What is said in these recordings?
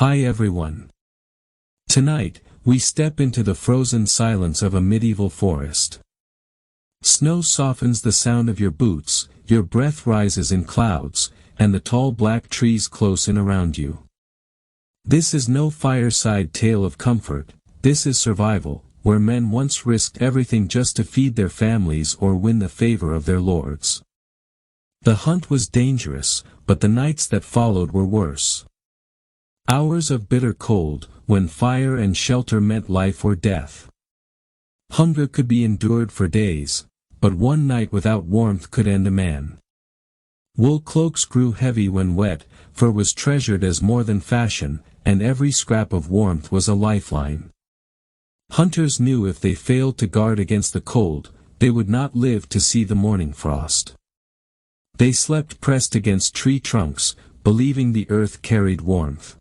Hi everyone. Tonight, we step into the frozen silence of a medieval forest. Snow softens the sound of your boots, your breath rises in clouds, and the tall black trees close in around you. This is no fireside tale of comfort, this is survival, where men once risked everything just to feed their families or win the favor of their lords. The hunt was dangerous, but the nights that followed were worse. Hours of bitter cold, when fire and shelter meant life or death. Hunger could be endured for days, but one night without warmth could end a man. Wool cloaks grew heavy when wet, fur was treasured as more than fashion, and every scrap of warmth was a lifeline. Hunters knew if they failed to guard against the cold, they would not live to see the morning frost. They slept pressed against tree trunks, believing the earth carried warmth.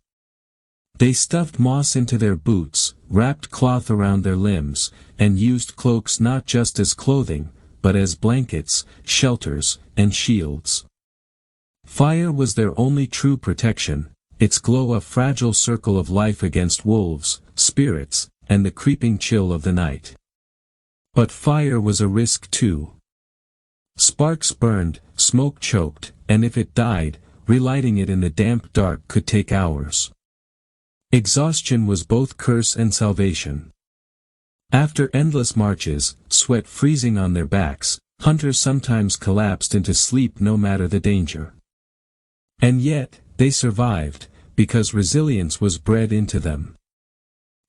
They stuffed moss into their boots, wrapped cloth around their limbs, and used cloaks not just as clothing, but as blankets, shelters, and shields. Fire was their only true protection, its glow a fragile circle of life against wolves, spirits, and the creeping chill of the night. But fire was a risk too. Sparks burned, smoke choked, and if it died, relighting it in the damp dark could take hours. Exhaustion was both curse and salvation. After endless marches, sweat freezing on their backs, hunters sometimes collapsed into sleep no matter the danger. And yet, they survived, because resilience was bred into them.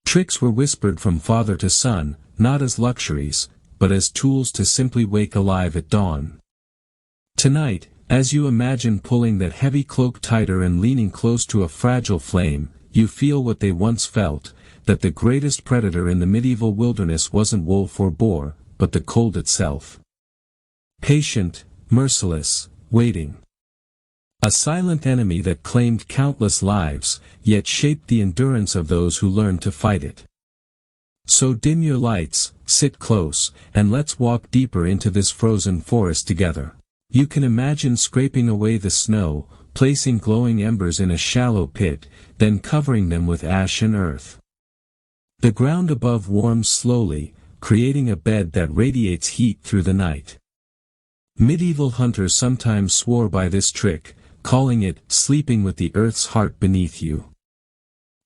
Tricks were whispered from father to son, not as luxuries, but as tools to simply wake alive at dawn. Tonight, as you imagine pulling that heavy cloak tighter and leaning close to a fragile flame, you feel what they once felt, that the greatest predator in the medieval wilderness wasn't wolf or boar, but the cold itself. Patient, merciless, waiting. A silent enemy that claimed countless lives, yet shaped the endurance of those who learned to fight it. So dim your lights, sit close, and let's walk deeper into this frozen forest together. You can imagine scraping away the snow, placing glowing embers in a shallow pit, then covering them with ash and earth. The ground above warms slowly, creating a bed that radiates heat through the night. Medieval hunters sometimes swore by this trick, calling it sleeping with the earth's heart beneath you.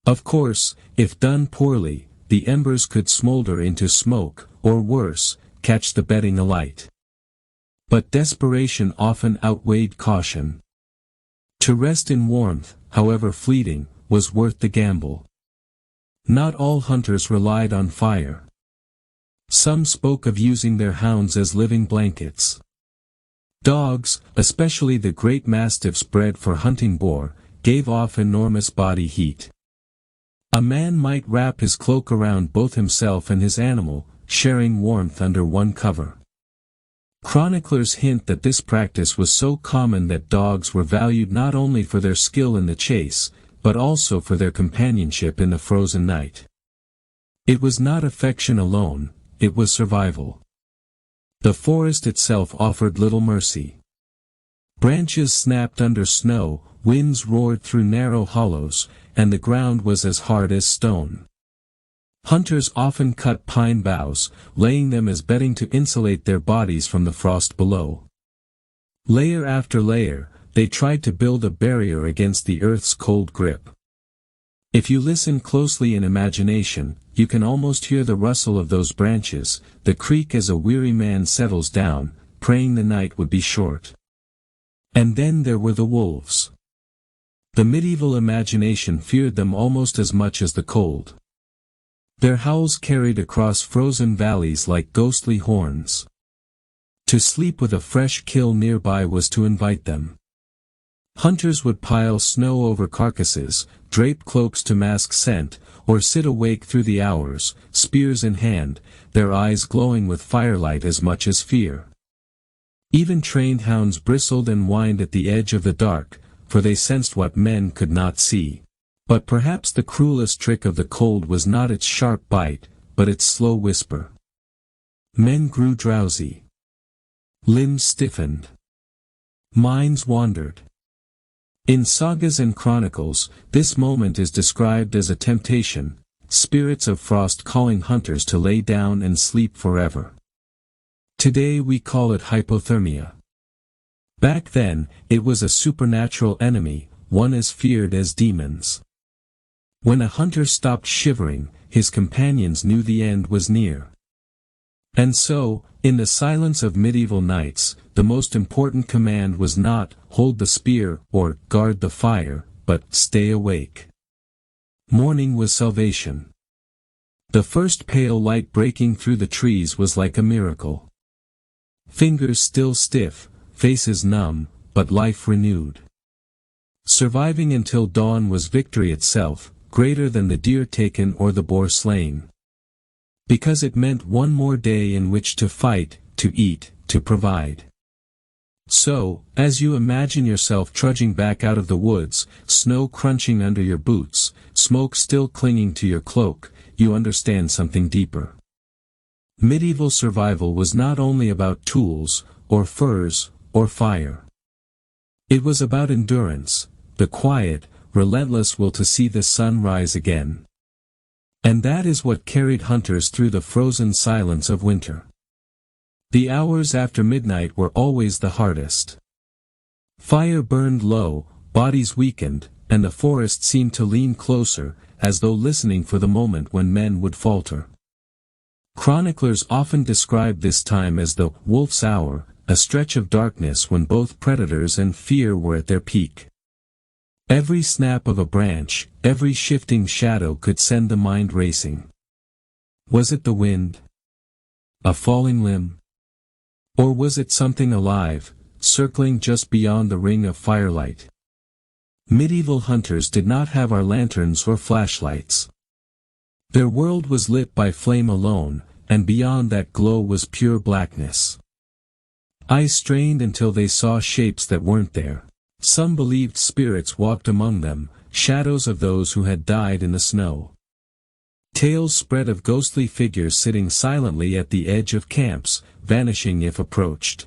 Of course, if done poorly, the embers could smolder into smoke, or worse, catch the bedding alight. But desperation often outweighed caution. To rest in warmth, however fleeting, was worth the gamble. Not all hunters relied on fire. Some spoke of using their hounds as living blankets. Dogs, especially the great mastiffs bred for hunting boar, gave off enormous body heat. A man might wrap his cloak around both himself and his animal, sharing warmth under one cover. Chroniclers hint that this practice was so common that dogs were valued not only for their skill in the chase, but also for their companionship in the frozen night. It was not affection alone, it was survival. The forest itself offered little mercy. Branches snapped under snow, winds roared through narrow hollows, and the ground was as hard as stone. Hunters often cut pine boughs, laying them as bedding to insulate their bodies from the frost below. Layer after layer, they tried to build a barrier against the earth's cold grip. If you listen closely in imagination, you can almost hear the rustle of those branches, the creak as a weary man settles down, praying the night would be short. And then there were the wolves. The medieval imagination feared them almost as much as the cold. Their howls carried across frozen valleys like ghostly horns. To sleep with a fresh kill nearby was to invite them. Hunters would pile snow over carcasses, drape cloaks to mask scent, or sit awake through the hours, spears in hand, their eyes glowing with firelight as much as fear. Even trained hounds bristled and whined at the edge of the dark, for they sensed what men could not see. But perhaps the cruelest trick of the cold was not its sharp bite, but its slow whisper. Men grew drowsy. Limbs stiffened. Minds wandered. In sagas and chronicles, this moment is described as a temptation, spirits of frost calling hunters to lay down and sleep forever. Today we call it hypothermia. Back then, it was a supernatural enemy, one as feared as demons. When a hunter stopped shivering, his companions knew the end was near. And so, in the silence of medieval nights, the most important command was not, hold the spear, or, guard the fire, but, stay awake. Morning was salvation. The first pale light breaking through the trees was like a miracle. Fingers still stiff, faces numb, but life renewed. Surviving until dawn was victory itself, greater than the deer taken or the boar slain. Because it meant one more day in which to fight, to eat, to provide. So, as you imagine yourself trudging back out of the woods, snow crunching under your boots, smoke still clinging to your cloak, you understand something deeper. Medieval survival was not only about tools, or furs, or fire. It was about endurance, the quiet, relentless will to see the sun rise again. And that is what carried hunters through the frozen silence of winter. The hours after midnight were always the hardest. Fire burned low, bodies weakened, and the forest seemed to lean closer, as though listening for the moment when men would falter. Chroniclers often describe this time as the wolf's hour, a stretch of darkness when both predators and fear were at their peak. Every snap of a branch, every shifting shadow could send the mind racing. Was it the wind? A falling limb? Or was it something alive, circling just beyond the ring of firelight? Medieval hunters did not have our lanterns or flashlights. Their world was lit by flame alone, and beyond that glow was pure blackness. Eyes strained until they saw shapes that weren't there. Some believed spirits walked among them, shadows of those who had died in the snow. Tales spread of ghostly figures sitting silently at the edge of camps, vanishing if approached.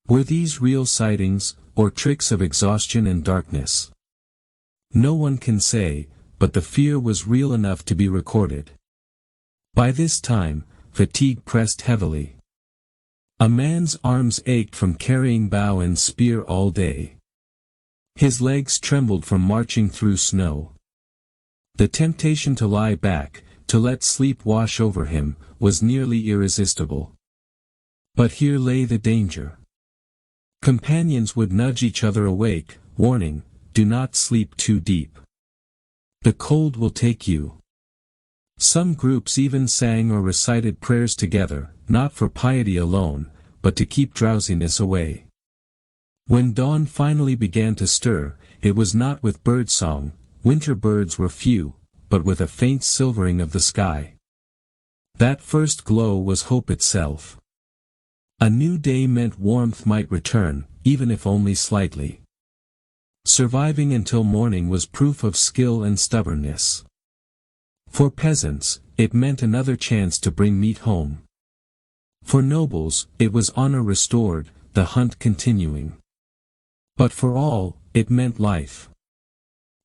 Were these real sightings, or tricks of exhaustion and darkness? No one can say, but the fear was real enough to be recorded. By this time, fatigue pressed heavily. A man's arms ached from carrying bow and spear all day. His legs trembled from marching through snow. The temptation to lie back, to let sleep wash over him, was nearly irresistible. But here lay the danger. Companions would nudge each other awake, warning, do not sleep too deep. The cold will take you. Some groups even sang or recited prayers together, not for piety alone, but to keep drowsiness away. When dawn finally began to stir, it was not with birdsong, winter birds were few, but with a faint silvering of the sky. That first glow was hope itself. A new day meant warmth might return, even if only slightly. Surviving until morning was proof of skill and stubbornness. For peasants, it meant another chance to bring meat home. For nobles, it was honor restored, the hunt continuing. But for all, it meant life.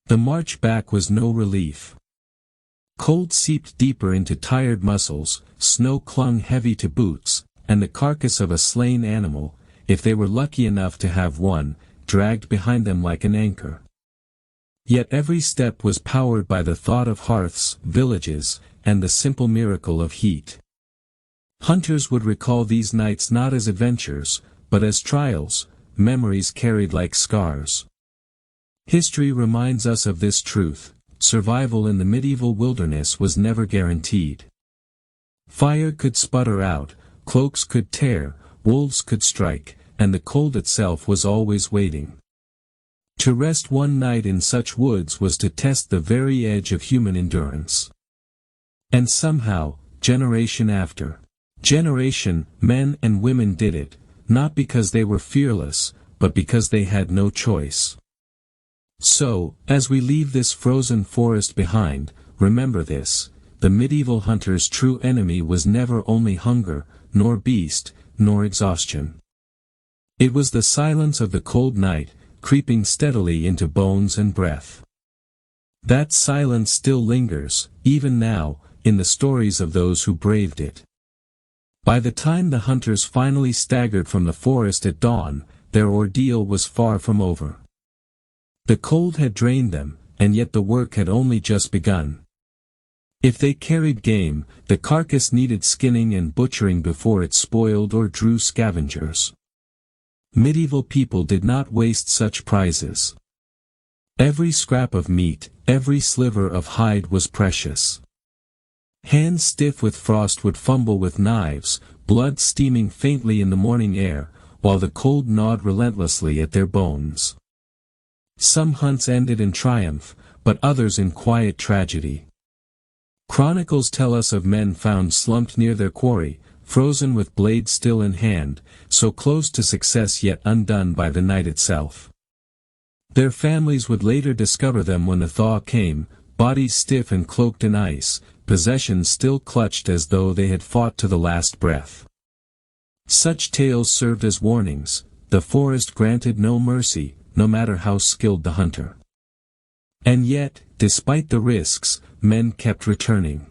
The march back was no relief. Cold seeped deeper into tired muscles, snow clung heavy to boots, and the carcass of a slain animal, if they were lucky enough to have one, dragged behind them like an anchor. Yet every step was powered by the thought of hearths, villages, and the simple miracle of heat. Hunters would recall these nights not as adventures, but as trials, memories carried like scars. History reminds us of this truth: survival in the medieval wilderness was never guaranteed. Fire could sputter out, cloaks could tear, wolves could strike, and the cold itself was always waiting. To rest one night in such woods was to test the very edge of human endurance. And somehow, generation after generation, men and women did it, not because they were fearless, but because they had no choice. So, as we leave this frozen forest behind, remember this: the medieval hunter's true enemy was never only hunger, nor beast, nor exhaustion. It was the silence of the cold night, creeping steadily into bones and breath. That silence still lingers, even now, in the stories of those who braved it. By the time the hunters finally staggered from the forest at dawn, their ordeal was far from over. The cold had drained them, and yet the work had only just begun. If they carried game, the carcass needed skinning and butchering before it spoiled or drew scavengers. Medieval people did not waste such prizes. Every scrap of meat, every sliver of hide was precious. Hands stiff with frost would fumble with knives, blood steaming faintly in the morning air, while the cold gnawed relentlessly at their bones. Some hunts ended in triumph, but others in quiet tragedy. Chronicles tell us of men found slumped near their quarry, frozen with blade still in hand, so close to success yet undone by the night itself. Their families would later discover them when the thaw came, bodies stiff and cloaked in ice, possessions still clutched as though they had fought to the last breath. Such tales served as warnings. The forest granted no mercy, no matter how skilled the hunter. And yet, despite the risks, men kept returning.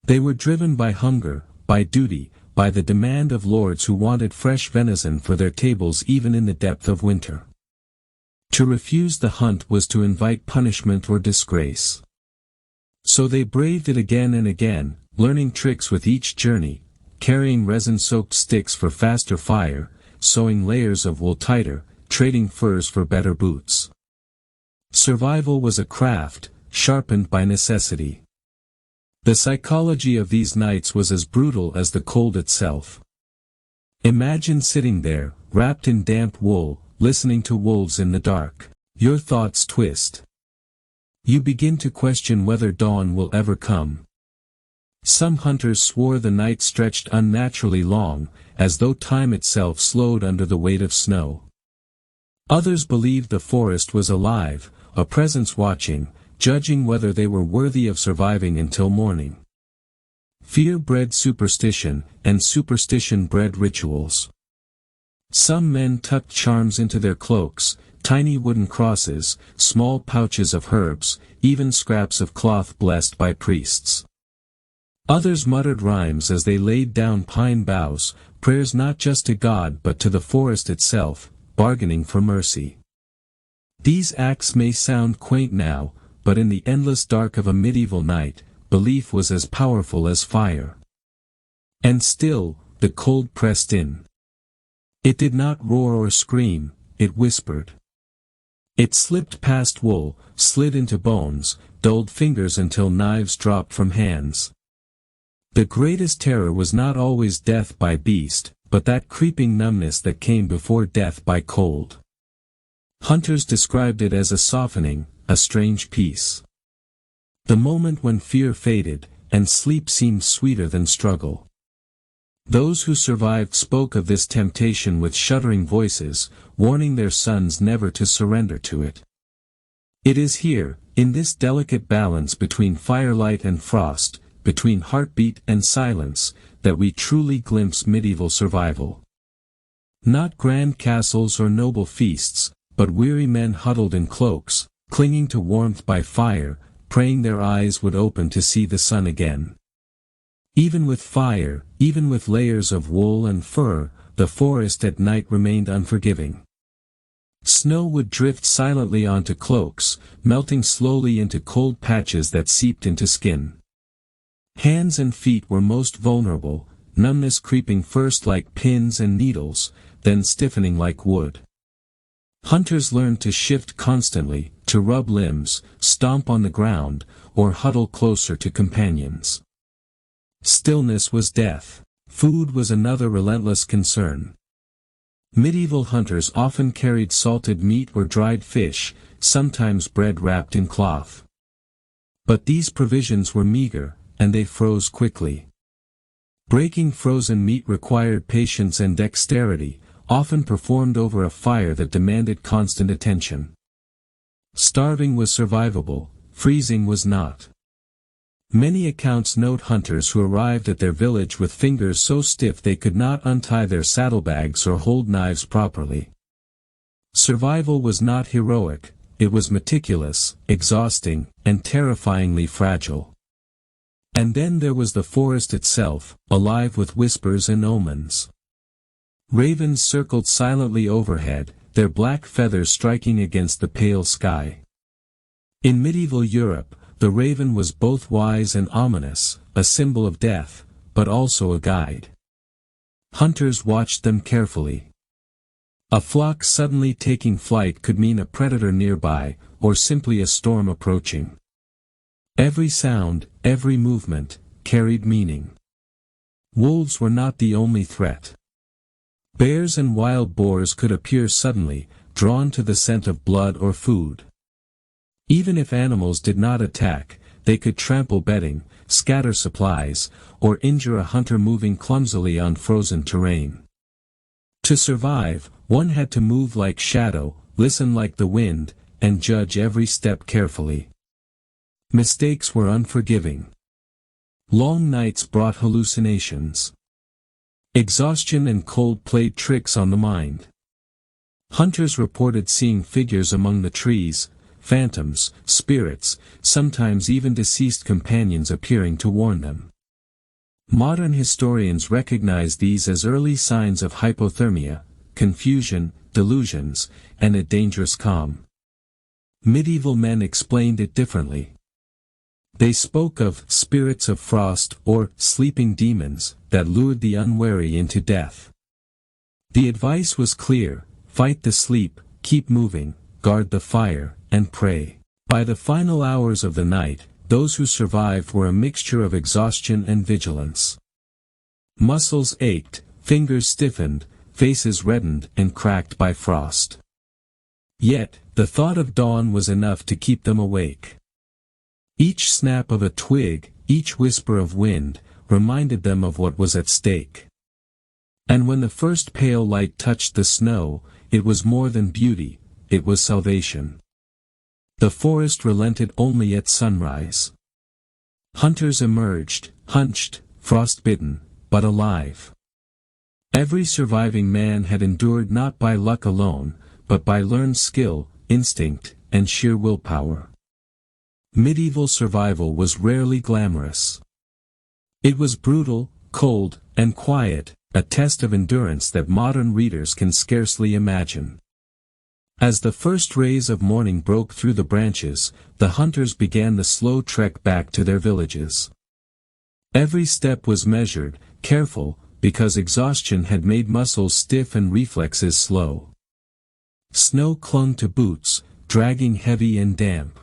They were driven by hunger, by duty, by the demand of lords who wanted fresh venison for their tables even in the depth of winter. To refuse the hunt was to invite punishment or disgrace. So they braved it again and again, learning tricks with each journey, carrying resin-soaked sticks for faster fire, sewing layers of wool tighter, trading furs for better boots. Survival was a craft, sharpened by necessity. The psychology of these nights was as brutal as the cold itself. Imagine sitting there, wrapped in damp wool, listening to wolves in the dark. Your thoughts twist. You begin to question whether dawn will ever come. Some hunters swore the night stretched unnaturally long, as though time itself slowed under the weight of snow. Others believed the forest was alive, a presence watching, judging whether they were worthy of surviving until morning. Fear bred superstition, and superstition bred rituals. Some men tucked charms into their cloaks, tiny wooden crosses, small pouches of herbs, even scraps of cloth blessed by priests. Others muttered rhymes as they laid down pine boughs, prayers not just to God but to the forest itself, bargaining for mercy. These acts may sound quaint now, but in the endless dark of a medieval night, belief was as powerful as fire. And still, the cold pressed in. It did not roar or scream, it whispered. It slipped past wool, slid into bones, dulled fingers until knives dropped from hands. The greatest terror was not always death by beast, but that creeping numbness that came before death by cold. Hunters described it as a softening, a strange peace. The moment when fear faded, and sleep seemed sweeter than struggle. Those who survived spoke of this temptation with shuddering voices, warning their sons never to surrender to it. It is here, in this delicate balance between firelight and frost, between heartbeat and silence, that we truly glimpse medieval survival. Not grand castles or noble feasts, but weary men huddled in cloaks, clinging to warmth by fire, praying their eyes would open to see the sun again. Even with fire, even with layers of wool and fur, the forest at night remained unforgiving. Snow would drift silently onto cloaks, melting slowly into cold patches that seeped into skin. Hands and feet were most vulnerable, numbness creeping first like pins and needles, then stiffening like wood. Hunters learned to shift constantly, to rub limbs, stomp on the ground, or huddle closer to companions. Stillness was death. Food was another relentless concern. Medieval hunters often carried salted meat or dried fish, sometimes bread wrapped in cloth. But these provisions were meager, and they froze quickly. Breaking frozen meat required patience and dexterity, often performed over a fire that demanded constant attention. Starving was survivable, freezing was not. Many accounts note hunters who arrived at their village with fingers so stiff they could not untie their saddlebags or hold knives properly. Survival was not heroic, it was meticulous, exhausting, and terrifyingly fragile. And then there was the forest itself, alive with whispers and omens. Ravens circled silently overhead, their black feathers striking against the pale sky. In medieval Europe, the raven was both wise and ominous, a symbol of death, but also a guide. Hunters watched them carefully. A flock suddenly taking flight could mean a predator nearby, or simply a storm approaching. Every sound, every movement, carried meaning. Wolves were not the only threat. Bears and wild boars could appear suddenly, drawn to the scent of blood or food. Even if animals did not attack, they could trample bedding, scatter supplies, or injure a hunter moving clumsily on frozen terrain. To survive, one had to move like shadow, listen like the wind, and judge every step carefully. Mistakes were unforgiving. Long nights brought hallucinations. Exhaustion and cold played tricks on the mind. Hunters reported seeing figures among the trees, phantoms, spirits, sometimes even deceased companions appearing to warn them. Modern historians recognize these as early signs of hypothermia, confusion, delusions, and a dangerous calm. Medieval men explained it differently. They spoke of spirits of frost or sleeping demons that lured the unwary into death. The advice was clear: fight the sleep, keep moving, guard the fire, and pray. By the final hours of the night, those who survived were a mixture of exhaustion and vigilance. Muscles ached, fingers stiffened, faces reddened and cracked by frost. Yet, the thought of dawn was enough to keep them awake. Each snap of a twig, each whisper of wind, reminded them of what was at stake. And when the first pale light touched the snow, it was more than beauty, it was salvation. The forest relented only at sunrise. Hunters emerged, hunched, frostbitten, but alive. Every surviving man had endured not by luck alone, but by learned skill, instinct, and sheer willpower. Medieval survival was rarely glamorous. It was brutal, cold, and quiet, a test of endurance that modern readers can scarcely imagine. As the first rays of morning broke through the branches, the hunters began the slow trek back to their villages. Every step was measured, careful, because exhaustion had made muscles stiff and reflexes slow. Snow clung to boots, dragging heavy and damp.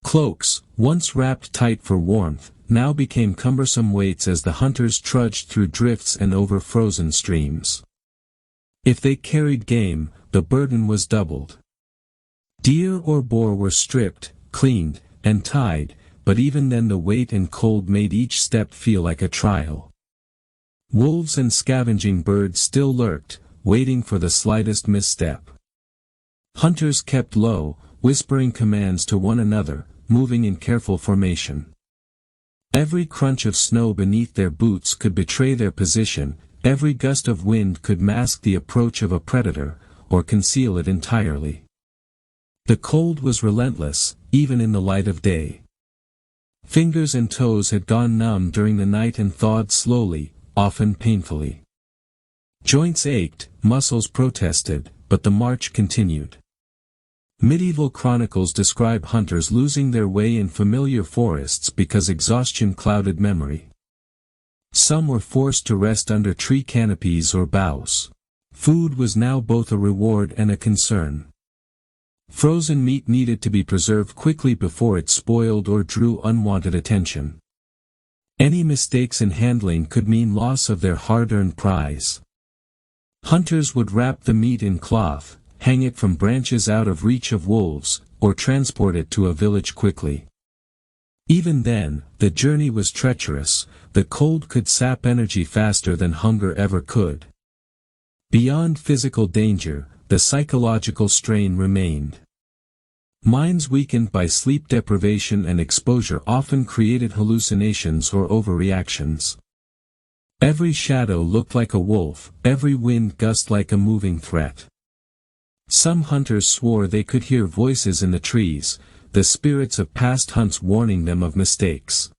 Cloaks, once wrapped tight for warmth, now became cumbersome weights as the hunters trudged through drifts and over frozen streams. If they carried game, the burden was doubled. Deer or boar were stripped, cleaned, and tied, but even then the weight and cold made each step feel like a trial. Wolves and scavenging birds still lurked, waiting for the slightest misstep. Hunters kept low, whispering commands to one another, moving in careful formation. Every crunch of snow beneath their boots could betray their position, every gust of wind could mask the approach of a predator, or conceal it entirely. The cold was relentless, even in the light of day. Fingers and toes had gone numb during the night and thawed slowly, often painfully. Joints ached, muscles protested, but the march continued. Medieval chronicles describe hunters losing their way in familiar forests because exhaustion clouded memory. Some were forced to rest under tree canopies or boughs. Food was now both a reward and a concern. Frozen meat needed to be preserved quickly before it spoiled or drew unwanted attention. Any mistakes in handling could mean loss of their hard-earned prize. Hunters would wrap the meat in cloth, hang it from branches out of reach of wolves, or transport it to a village quickly. Even then, the journey was treacherous, the cold could sap energy faster than hunger ever could. Beyond physical danger, the psychological strain remained. Minds weakened by sleep deprivation and exposure often created hallucinations or overreactions. Every shadow looked like a wolf, every wind gust like a moving threat. Some hunters swore they could hear voices in the trees, the spirits of past hunts warning them of mistakes.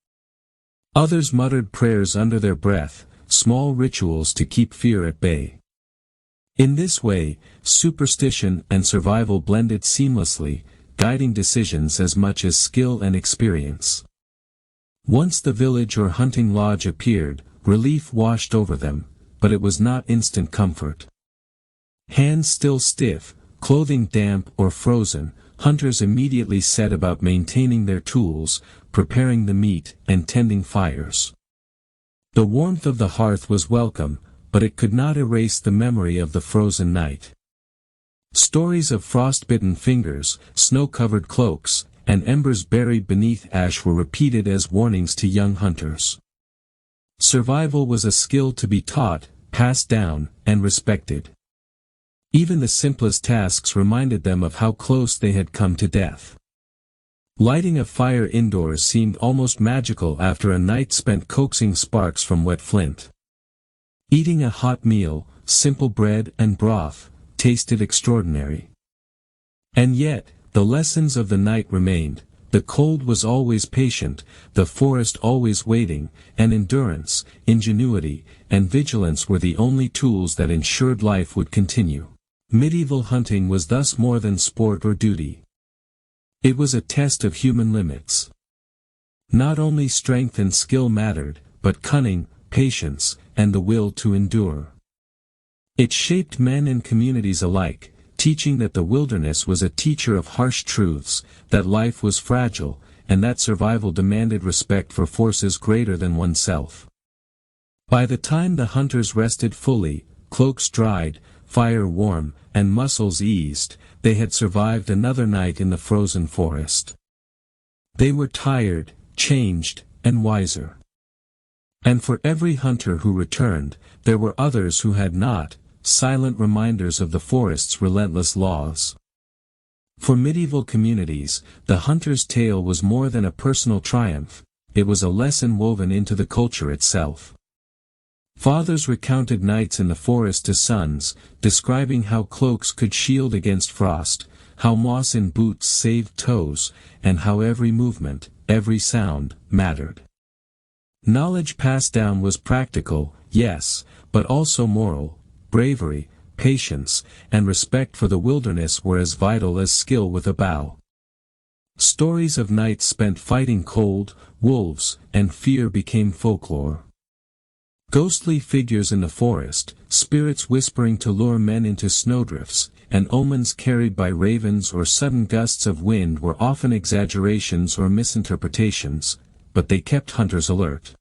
Others muttered prayers under their breath, small rituals to keep fear at bay. In this way, superstition and survival blended seamlessly, guiding decisions as much as skill and experience. Once the village or hunting lodge appeared, relief washed over them, but it was not instant comfort. Hands still stiff, clothing damp or frozen, hunters immediately set about maintaining their tools, preparing the meat, and tending fires. The warmth of the hearth was welcome, but it could not erase the memory of the frozen night. Stories of frostbitten fingers, snow-covered cloaks, and embers buried beneath ash were repeated as warnings to young hunters. Survival was a skill to be taught, passed down, and respected. Even the simplest tasks reminded them of how close they had come to death. Lighting a fire indoors seemed almost magical after a night spent coaxing sparks from wet flint. Eating a hot meal, simple bread and broth, tasted extraordinary. And yet, the lessons of the night remained. The cold was always patient, the forest always waiting, and endurance, ingenuity, and vigilance were the only tools that ensured life would continue. Medieval hunting was thus more than sport or duty. It was a test of human limits. Not only strength and skill mattered, but cunning, patience, and the will to endure. It shaped men and communities alike, teaching that the wilderness was a teacher of harsh truths, that life was fragile, and that survival demanded respect for forces greater than oneself. By the time the hunters rested fully, cloaks dried, fire warm, and muscles eased, they had survived another night in the frozen forest. They were tired, changed, and wiser. And for every hunter who returned, there were others who had not, silent reminders of the forest's relentless laws. For medieval communities, the hunter's tale was more than a personal triumph, it was a lesson woven into the culture itself. Fathers recounted nights in the forest to sons, describing how cloaks could shield against frost, how moss in boots saved toes, and how every movement, every sound, mattered. Knowledge passed down was practical, yes, but also moral. Bravery, patience, and respect for the wilderness were as vital as skill with a bow. Stories of nights spent fighting cold, wolves, and fear became folklore. Ghostly figures in the forest, spirits whispering to lure men into snowdrifts, and omens carried by ravens or sudden gusts of wind were often exaggerations or misinterpretations, but they kept hunters alert.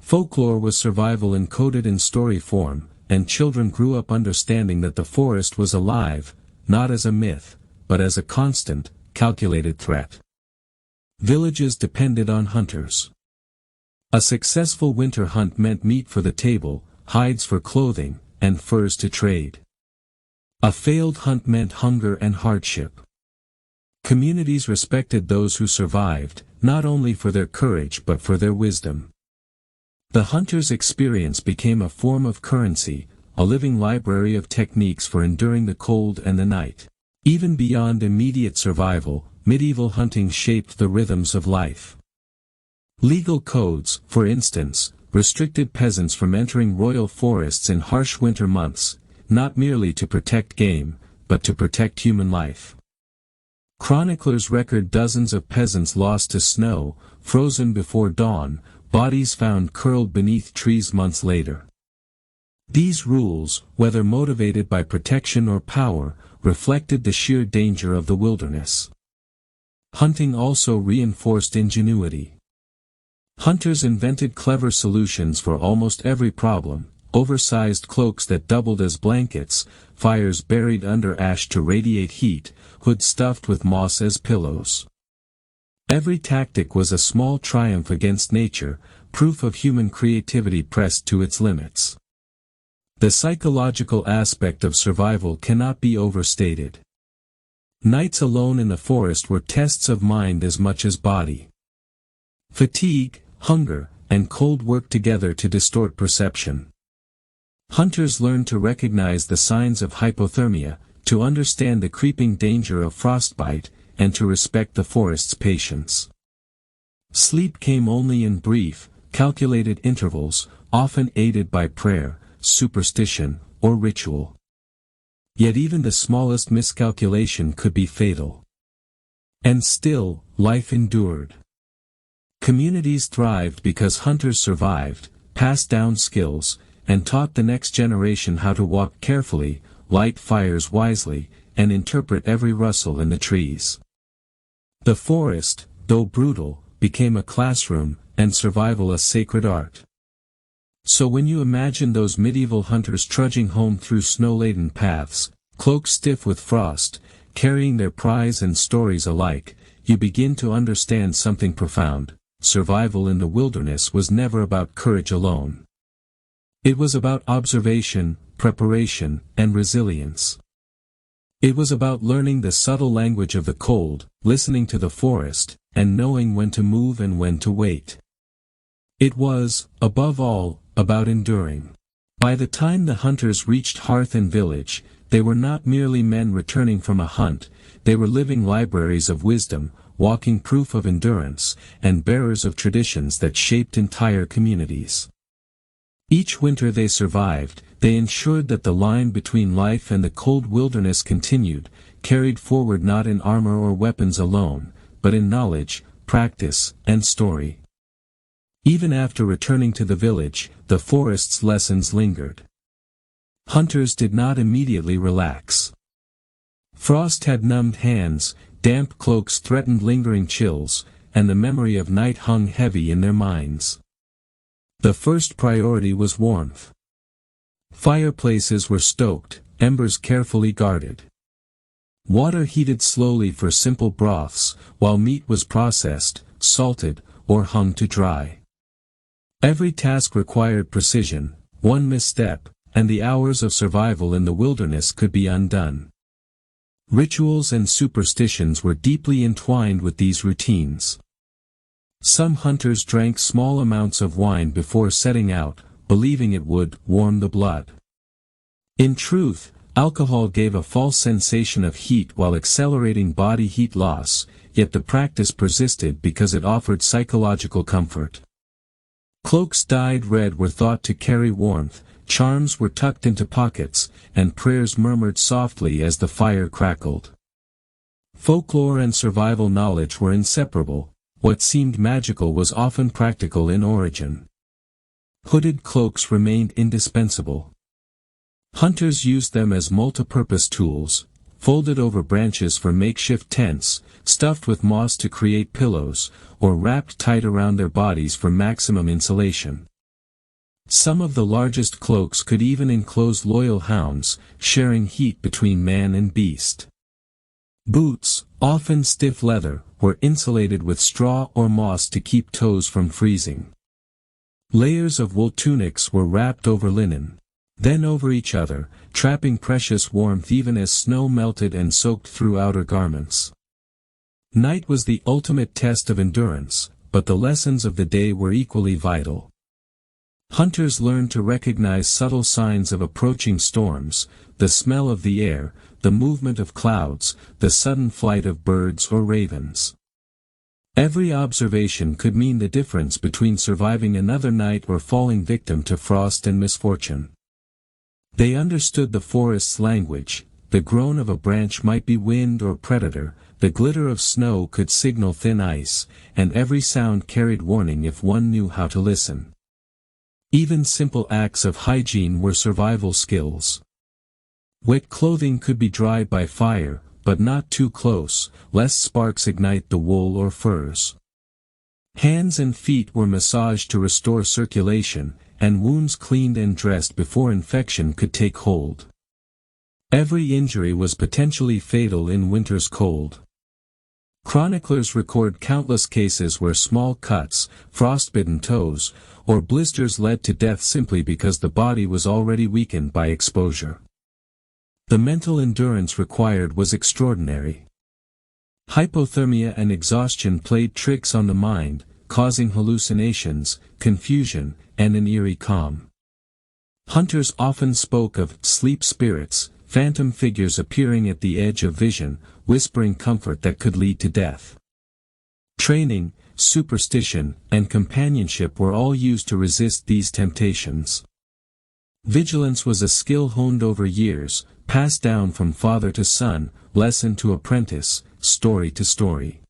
Folklore was survival encoded in story form, and children grew up understanding that the forest was alive, not as a myth, but as a constant, calculated threat. Villages depended on hunters. A successful winter hunt meant meat for the table, hides for clothing, and furs to trade. A failed hunt meant hunger and hardship. Communities respected those who survived, not only for their courage but for their wisdom. The hunter's experience became a form of currency, a living library of techniques for enduring the cold and the night. Even beyond immediate survival, medieval hunting shaped the rhythms of life. Legal codes, for instance, restricted peasants from entering royal forests in harsh winter months, not merely to protect game, but to protect human life. Chroniclers record dozens of peasants lost to snow, frozen before dawn, bodies found curled beneath trees months later. These rules, whether motivated by protection or power, reflected the sheer danger of the wilderness. Hunting also reinforced ingenuity. Hunters invented clever solutions for almost every problem: oversized cloaks that doubled as blankets, fires buried under ash to radiate heat, hoods stuffed with moss as pillows. Every tactic was a small triumph against nature, proof of human creativity pressed to its limits. The psychological aspect of survival cannot be overstated. Nights alone in the forest were tests of mind as much as body. Fatigue, hunger, and cold worked together to distort perception. Hunters learned to recognize the signs of hypothermia, to understand the creeping danger of frostbite, and to respect the forest's patience. Sleep came only in brief, calculated intervals, often aided by prayer, superstition, or ritual. Yet even the smallest miscalculation could be fatal. And still, life endured. Communities thrived because hunters survived, passed down skills, and taught the next generation how to walk carefully, light fires wisely, and interpret every rustle in the trees. The forest, though brutal, became a classroom, and survival a sacred art. So when you imagine those medieval hunters trudging home through snow-laden paths, cloaks stiff with frost, carrying their prize and stories alike, you begin to understand something profound. Survival in the wilderness was never about courage alone. It was about observation, preparation, and resilience. It was about learning the subtle language of the cold, listening to the forest, and knowing when to move and when to wait. It was, above all, about enduring. By the time the hunters reached hearth and village, they were not merely men returning from a hunt, they were living libraries of wisdom, walking proof of endurance, and bearers of traditions that shaped entire communities. Each winter they survived, they ensured that the line between life and the cold wilderness continued, carried forward not in armor or weapons alone, but in knowledge, practice, and story. Even after returning to the village, the forest's lessons lingered. Hunters did not immediately relax. Frost had numbed hands, damp cloaks threatened lingering chills, and the memory of night hung heavy in their minds. The first priority was warmth. Fireplaces were stoked, embers carefully guarded. Water heated slowly for simple broths, while meat was processed, salted, or hung to dry. Every task required precision, one misstep, and the hours of survival in the wilderness could be undone. Rituals and superstitions were deeply entwined with these routines. Some hunters drank small amounts of wine before setting out, believing it would warm the blood. In truth, alcohol gave a false sensation of heat while accelerating body heat loss, yet the practice persisted because it offered psychological comfort. Cloaks dyed red were thought to carry warmth, charms were tucked into pockets, and prayers murmured softly as the fire crackled. Folklore and survival knowledge were inseparable. What seemed magical was often practical in origin. Hooded cloaks remained indispensable. Hunters used them as multi-purpose tools, folded over branches for makeshift tents, stuffed with moss to create pillows, or wrapped tight around their bodies for maximum insulation. Some of the largest cloaks could even enclose loyal hounds, sharing heat between man and beast. Boots, often stiff leather, were insulated with straw or moss to keep toes from freezing. Layers of wool tunics were wrapped over linen, then over each other, trapping precious warmth even as snow melted and soaked through outer garments. Night was the ultimate test of endurance, but the lessons of the day were equally vital. Hunters learned to recognize subtle signs of approaching storms, the smell of the air, the movement of clouds, the sudden flight of birds or ravens. Every observation could mean the difference between surviving another night or falling victim to frost and misfortune. They understood the forest's language. The groan of a branch might be wind or predator, the glitter of snow could signal thin ice, and every sound carried warning if one knew how to listen. Even simple acts of hygiene were survival skills. Wet clothing could be dried by fire, but not too close, lest sparks ignite the wool or furs. Hands and feet were massaged to restore circulation, and wounds cleaned and dressed before infection could take hold. Every injury was potentially fatal in winter's cold. Chroniclers record countless cases where small cuts, frostbitten toes, or blisters led to death simply because the body was already weakened by exposure. The mental endurance required was extraordinary. Hypothermia and exhaustion played tricks on the mind, causing hallucinations, confusion, and an eerie calm. Hunters often spoke of sleep spirits, phantom figures appearing at the edge of vision, whispering comfort that could lead to death. Training, superstition, and companionship were all used to resist these temptations. Vigilance was a skill honed over years, passed down from father to son, lesson to apprentice, story to story.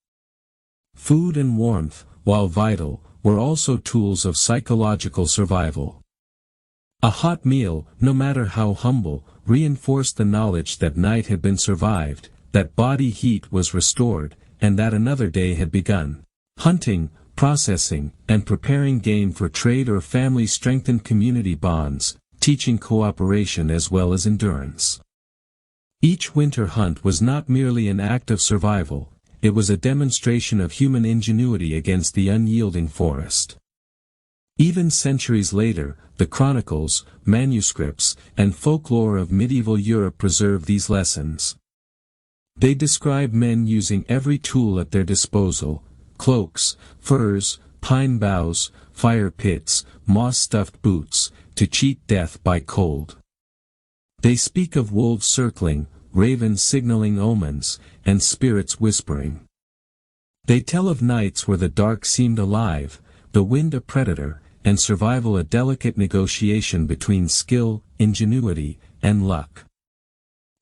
Food and warmth, while vital, were also tools of psychological survival. A hot meal, no matter how humble, reinforced the knowledge that night had been survived, that body heat was restored, and that another day had begun. Hunting, processing, and preparing game for trade or family strengthened community bonds, teaching cooperation as well as endurance. Each winter hunt was not merely an act of survival, it was a demonstration of human ingenuity against the unyielding forest. Even centuries later, the chronicles, manuscripts, and folklore of medieval Europe preserve these lessons. They describe men using every tool at their disposal: cloaks, furs, pine boughs, fire pits, moss-stuffed boots, to cheat death by cold. They speak of wolves circling, ravens signaling omens, and spirits whispering. They tell of nights where the dark seemed alive, the wind a predator, and survival a delicate negotiation between skill, ingenuity, and luck.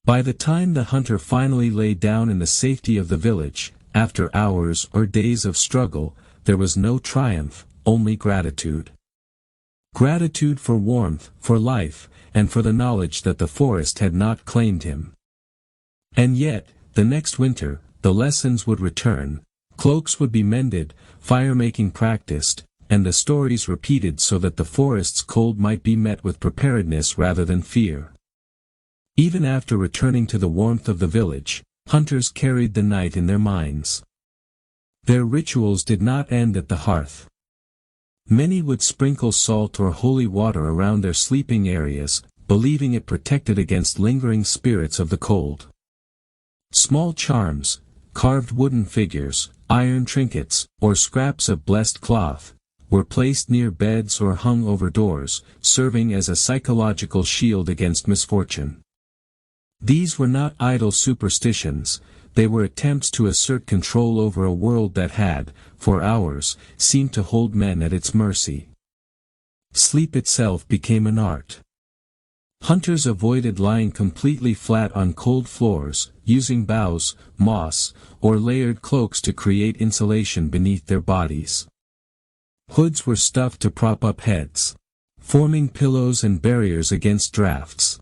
By the time the hunter finally lay down in the safety of the village, after hours or days of struggle, there was no triumph, only gratitude. Gratitude for warmth, for life, and for the knowledge that the forest had not claimed him. And yet, the next winter, the lessons would return, cloaks would be mended, fire-making practiced, and the stories repeated so that the forest's cold might be met with preparedness rather than fear. Even after returning to the warmth of the village, hunters carried the night in their minds. Their rituals did not end at the hearth. Many would sprinkle salt or holy water around their sleeping areas, believing it protected against lingering spirits of the cold. Small charms, carved wooden figures, iron trinkets, or scraps of blessed cloth, were placed near beds or hung over doors, serving as a psychological shield against misfortune. These were not idle superstitions, they were attempts to assert control over a world that had, for hours, seemed to hold men at its mercy. Sleep itself became an art. Hunters avoided lying completely flat on cold floors, using boughs, moss, or layered cloaks to create insulation beneath their bodies. Hoods were stuffed to prop up heads, forming pillows and barriers against drafts.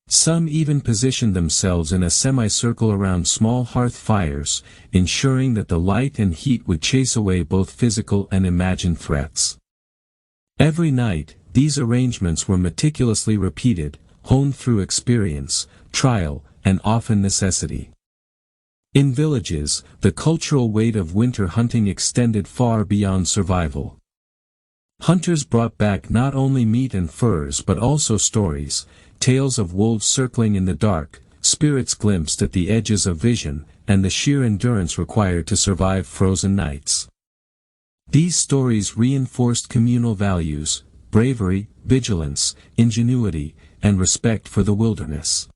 Some even positioned themselves in a semicircle around small hearth fires, ensuring that the light and heat would chase away both physical and imagined threats. Every night, these arrangements were meticulously repeated, honed through experience, trial, and often necessity. In villages, the cultural weight of winter hunting extended far beyond survival. Hunters brought back not only meat and furs but also stories, tales of wolves circling in the dark, spirits glimpsed at the edges of vision, and the sheer endurance required to survive frozen nights. These stories reinforced communal values: bravery, vigilance, ingenuity, and respect for the wilderness.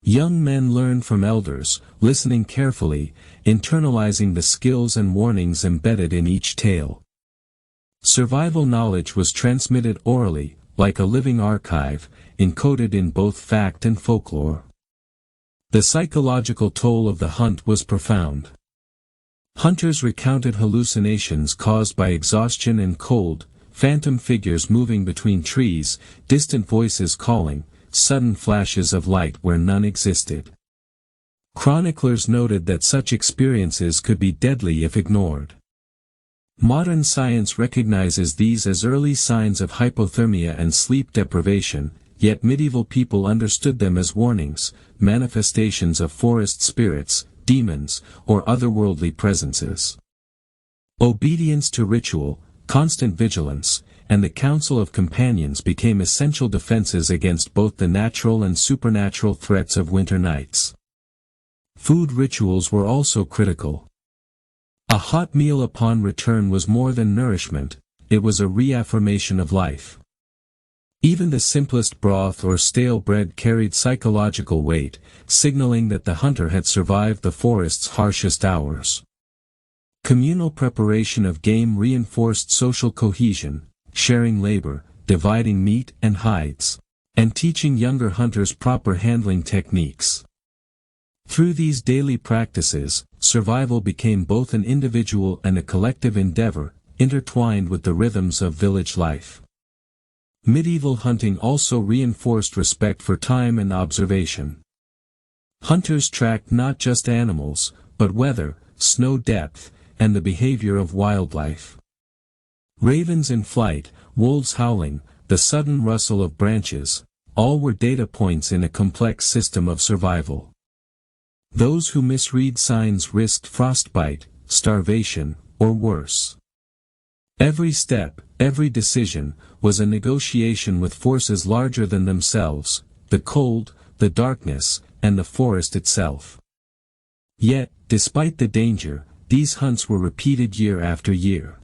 Young men learned from elders, listening carefully, internalizing the skills and warnings embedded in each tale. Survival knowledge was transmitted orally, like a living archive, encoded in both fact and folklore. The psychological toll of the hunt was profound. Hunters recounted hallucinations caused by exhaustion and cold, phantom figures moving between trees, distant voices calling, sudden flashes of light where none existed. Chroniclers noted that such experiences could be deadly if ignored. Modern science recognizes these as early signs of hypothermia and sleep deprivation, yet medieval people understood them as warnings, manifestations of forest spirits, demons, or otherworldly presences. Obedience to ritual, constant vigilance, and the counsel of companions became essential defenses against both the natural and supernatural threats of winter nights. Food rituals were also critical. A hot meal upon return was more than nourishment, it was a reaffirmation of life. Even the simplest broth or stale bread carried psychological weight, signaling that the hunter had survived the forest's harshest hours. Communal preparation of game reinforced social cohesion, sharing labor, dividing meat and hides, and teaching younger hunters proper handling techniques. Through these daily practices, survival became both an individual and a collective endeavor, intertwined with the rhythms of village life. Medieval hunting also reinforced respect for time and observation. Hunters tracked not just animals, but weather, snow depth, and the behavior of wildlife. Ravens in flight, wolves howling, the sudden rustle of branches, all were data points in a complex system of survival. Those who misread signs risked frostbite, starvation, or worse. Every step, every decision, was a negotiation with forces larger than themselves, the cold, the darkness, and the forest itself. Yet, despite the danger, these hunts were repeated year after year.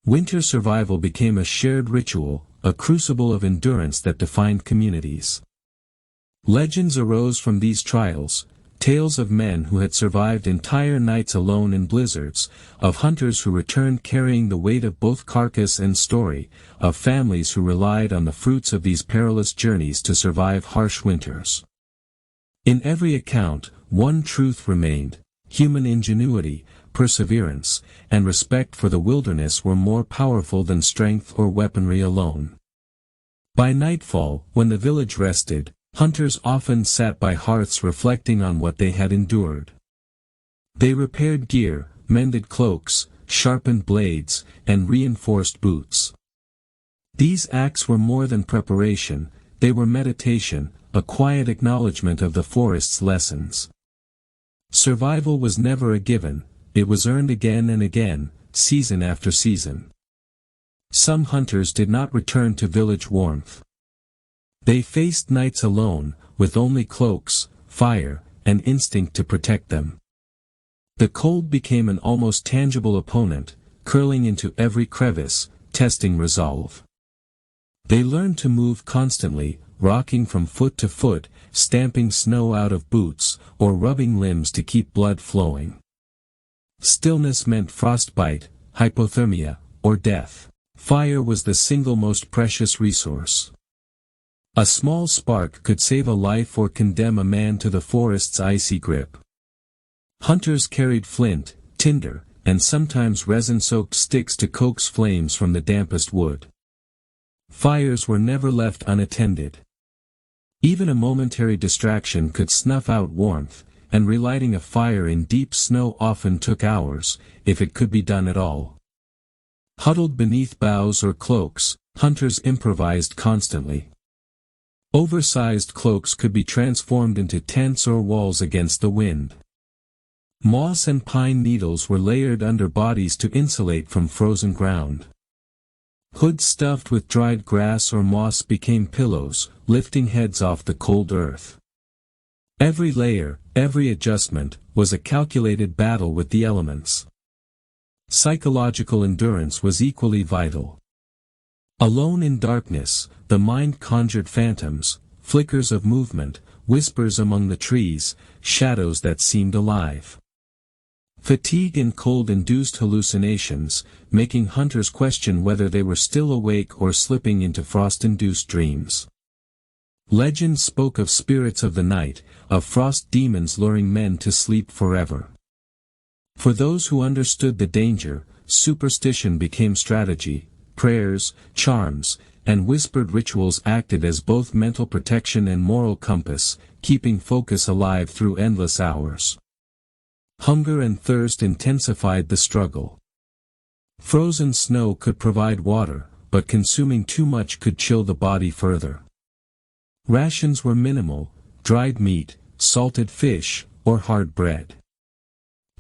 Winter survival became a shared ritual, a crucible of endurance that defined communities. Legends arose from these trials, tales of men who had survived entire nights alone in blizzards, of hunters who returned carrying the weight of both carcass and story, of families who relied on the fruits of these perilous journeys to survive harsh winters. In every account, one truth remained: human ingenuity, perseverance, and respect for the wilderness were more powerful than strength or weaponry alone. By nightfall, when the village rested, hunters often sat by hearths reflecting on what they had endured. They repaired gear, mended cloaks, sharpened blades, and reinforced boots. These acts were more than preparation, they were meditation, a quiet acknowledgement of the forest's lessons. Survival was never a given, it was earned again and again, season after season. Some hunters did not return to village warmth. They faced nights alone, with only cloaks, fire, and instinct to protect them. The cold became an almost tangible opponent, curling into every crevice, testing resolve. They learned to move constantly, rocking from foot to foot, stamping snow out of boots, or rubbing limbs to keep blood flowing. Stillness meant frostbite, hypothermia, or death. Fire was the single most precious resource. A small spark could save a life or condemn a man to the forest's icy grip. Hunters carried flint, tinder, and sometimes resin-soaked sticks to coax flames from the dampest wood. Fires were never left unattended. Even a momentary distraction could snuff out warmth, and relighting a fire in deep snow often took hours, if it could be done at all. Huddled beneath boughs or cloaks, hunters improvised constantly. Oversized cloaks could be transformed into tents or walls against the wind. Moss and pine needles were layered under bodies to insulate from frozen ground. Hoods stuffed with dried grass or moss became pillows, lifting heads off the cold earth. Every layer, every adjustment, was a calculated battle with the elements. Psychological endurance was equally vital. Alone in darkness, the mind conjured phantoms, flickers of movement, whispers among the trees, shadows that seemed alive. Fatigue and cold induced hallucinations, making hunters question whether they were still awake or slipping into frost-induced dreams. Legends spoke of spirits of the night, of frost demons luring men to sleep forever. For those who understood the danger, superstition became strategy. Prayers, charms, and whispered rituals acted as both mental protection and moral compass, keeping focus alive through endless hours. Hunger and thirst intensified the struggle. Frozen snow could provide water, but consuming too much could chill the body further. Rations were minimal: dried meat, salted fish, or hard bread.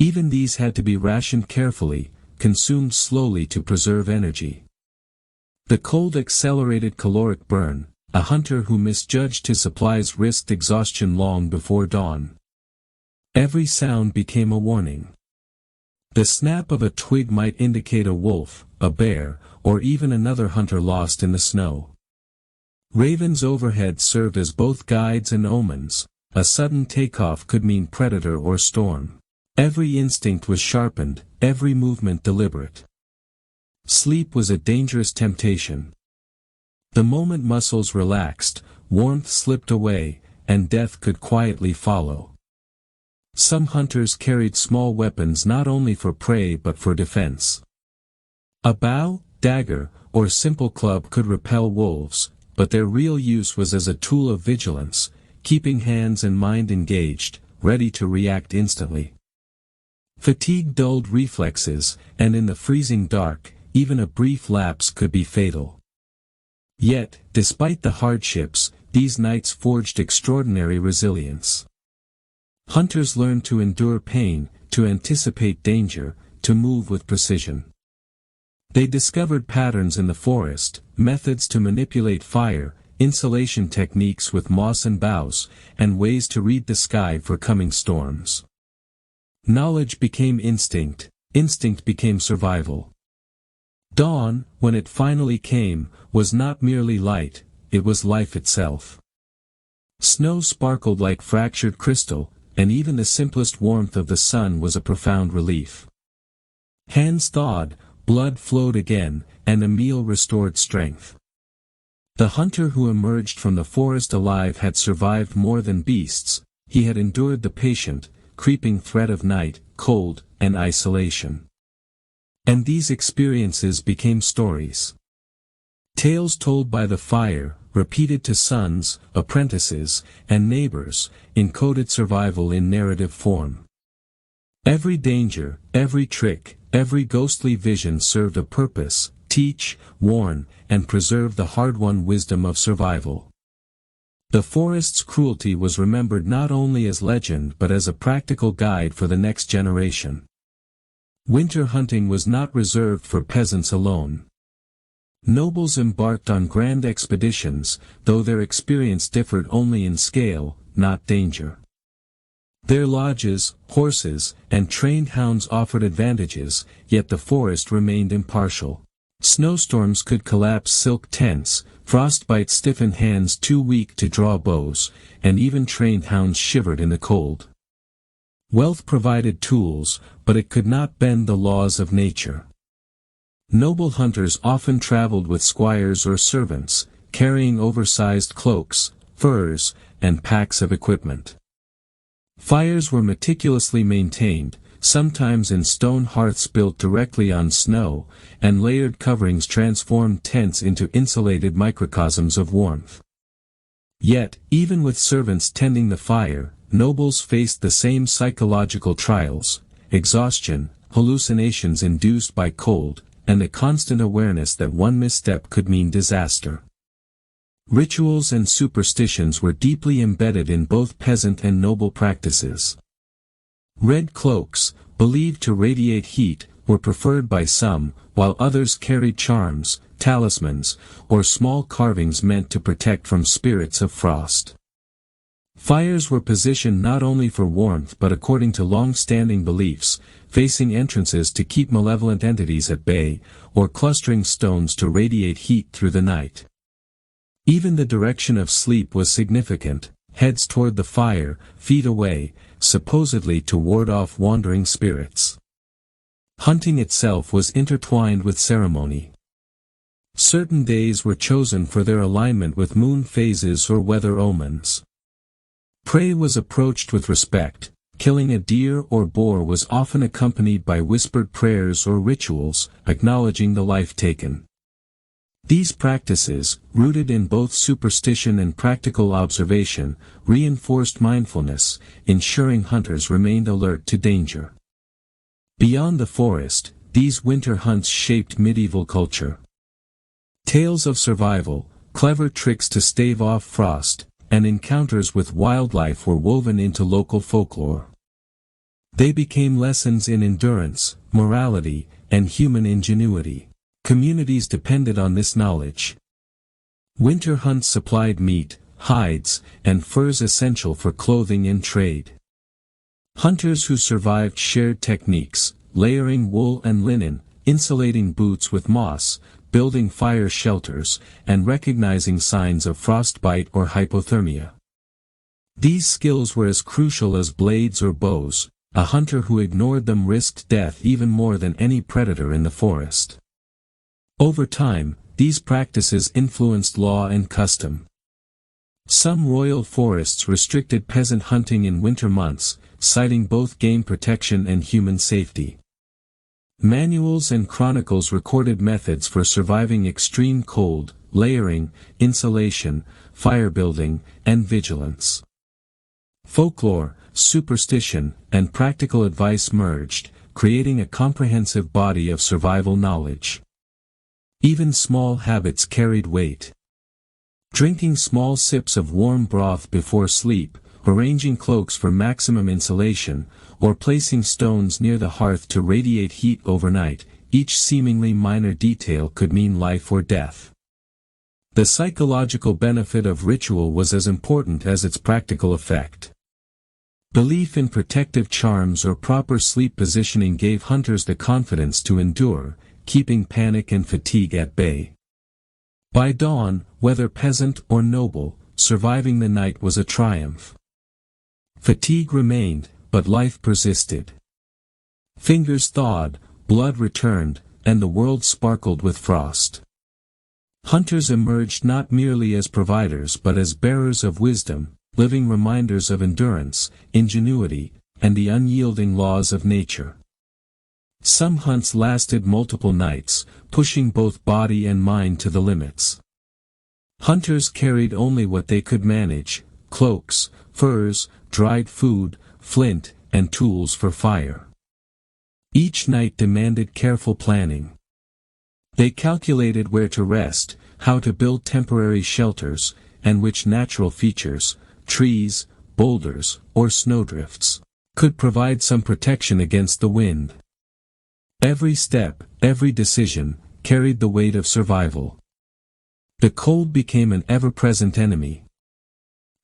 Even these had to be rationed carefully, consumed slowly to preserve energy. The cold accelerated caloric burn. A hunter who misjudged his supplies risked exhaustion long before dawn. Every sound became a warning. The snap of a twig might indicate a wolf, a bear, or even another hunter lost in the snow. Ravens overhead served as both guides and omens. A sudden takeoff could mean predator or storm. Every instinct was sharpened, every movement deliberate. Sleep was a dangerous temptation. The moment muscles relaxed, warmth slipped away, and death could quietly follow. Some hunters carried small weapons not only for prey but for defense. A bow, dagger, or simple club could repel wolves, but their real use was as a tool of vigilance, keeping hands and mind engaged, ready to react instantly. Fatigue dulled reflexes, and in the freezing dark, even a brief lapse could be fatal. Yet, despite the hardships, these nights forged extraordinary resilience. Hunters learned to endure pain, to anticipate danger, to move with precision. They discovered patterns in the forest, methods to manipulate fire, insulation techniques with moss and boughs, and ways to read the sky for coming storms. Knowledge became instinct, instinct became survival. Dawn, when it finally came, was not merely light, it was life itself. Snow sparkled like fractured crystal, and even the simplest warmth of the sun was a profound relief. Hands thawed, blood flowed again, and a meal restored strength. The hunter who emerged from the forest alive had survived more than beasts, he had endured the patient, creeping threat of night, cold, and isolation. And these experiences became stories. Tales told by the fire, repeated to sons, apprentices, and neighbors, encoded survival in narrative form. Every danger, every trick, every ghostly vision served a purpose: teach, warn, and preserve the hard-won wisdom of survival. The forest's cruelty was remembered not only as legend but as a practical guide for the next generation. Winter hunting was not reserved for peasants alone. Nobles embarked on grand expeditions, though their experience differed only in scale, not danger. Their lodges, horses, and trained hounds offered advantages, yet the forest remained impartial. Snowstorms could collapse silk tents, frostbite stiffened hands too weak to draw bows, and even trained hounds shivered in the cold. Wealth provided tools, but it could not bend the laws of nature. Noble hunters often traveled with squires or servants, carrying oversized cloaks, furs, and packs of equipment. Fires were meticulously maintained, sometimes in stone hearths built directly on snow, and layered coverings transformed tents into insulated microcosms of warmth. Yet, even with servants tending the fire, nobles faced the same psychological trials: exhaustion, hallucinations induced by cold, and the constant awareness that one misstep could mean disaster. Rituals and superstitions were deeply embedded in both peasant and noble practices. Red cloaks, believed to radiate heat, were preferred by some, while others carried charms, talismans, or small carvings meant to protect from spirits of frost. Fires were positioned not only for warmth but according to long-standing beliefs, facing entrances to keep malevolent entities at bay, or clustering stones to radiate heat through the night. Even the direction of sleep was significant: heads toward the fire, feet away, supposedly to ward off wandering spirits. Hunting itself was intertwined with ceremony. Certain days were chosen for their alignment with moon phases or weather omens. Prey was approached with respect. Killing a deer or boar was often accompanied by whispered prayers or rituals, acknowledging the life taken. These practices, rooted in both superstition and practical observation, reinforced mindfulness, ensuring hunters remained alert to danger. Beyond the forest, these winter hunts shaped medieval culture. Tales of survival, clever tricks to stave off frost, and encounters with wildlife were woven into local folklore. They became lessons in endurance, morality, and human ingenuity. Communities depended on this knowledge. Winter hunts supplied meat, hides, and furs essential for clothing and trade. Hunters who survived shared techniques, layering wool and linen, insulating boots with moss, building fire shelters, and recognizing signs of frostbite or hypothermia. These skills were as crucial as blades or bows. A hunter who ignored them risked death even more than any predator in the forest. Over time, these practices influenced law and custom. Some royal forests restricted peasant hunting in winter months, citing both game protection and human safety. Manuals and chronicles recorded methods for surviving extreme cold, layering, insulation, fire building, and vigilance. Folklore, superstition, and practical advice merged, creating a comprehensive body of survival knowledge. Even small habits carried weight. Drinking small sips of warm broth before sleep, arranging cloaks for maximum insulation, or placing stones near the hearth to radiate heat overnight, each seemingly minor detail could mean life or death. The psychological benefit of ritual was as important as its practical effect. Belief in protective charms or proper sleep positioning gave hunters the confidence to endure, keeping panic and fatigue at bay. By dawn, whether peasant or noble, surviving the night was a triumph. Fatigue remained, but life persisted. Fingers thawed, blood returned, and the world sparkled with frost. Hunters emerged not merely as providers but as bearers of wisdom, living reminders of endurance, ingenuity, and the unyielding laws of nature. Some hunts lasted multiple nights, pushing both body and mind to the limits. Hunters carried only what they could manage: cloaks, furs, dried food, flint, and tools for fire. Each night demanded careful planning. They calculated where to rest, how to build temporary shelters, and which natural features, trees, boulders, or snowdrifts, could provide some protection against the wind. Every step, every decision, carried the weight of survival. The cold became an ever-present enemy.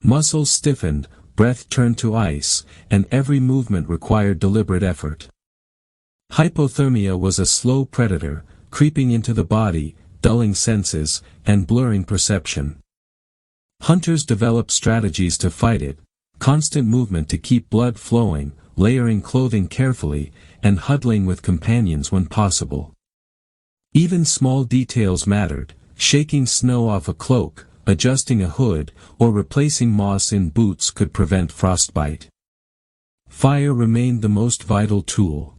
Muscles stiffened, breath turned to ice, and every movement required deliberate effort. Hypothermia was a slow predator, creeping into the body, dulling senses, and blurring perception. Hunters developed strategies to fight it: constant movement to keep blood flowing, layering clothing carefully, and huddling with companions when possible. Even small details mattered: shaking snow off a cloak, adjusting a hood, or replacing moss in boots could prevent frostbite. Fire remained the most vital tool.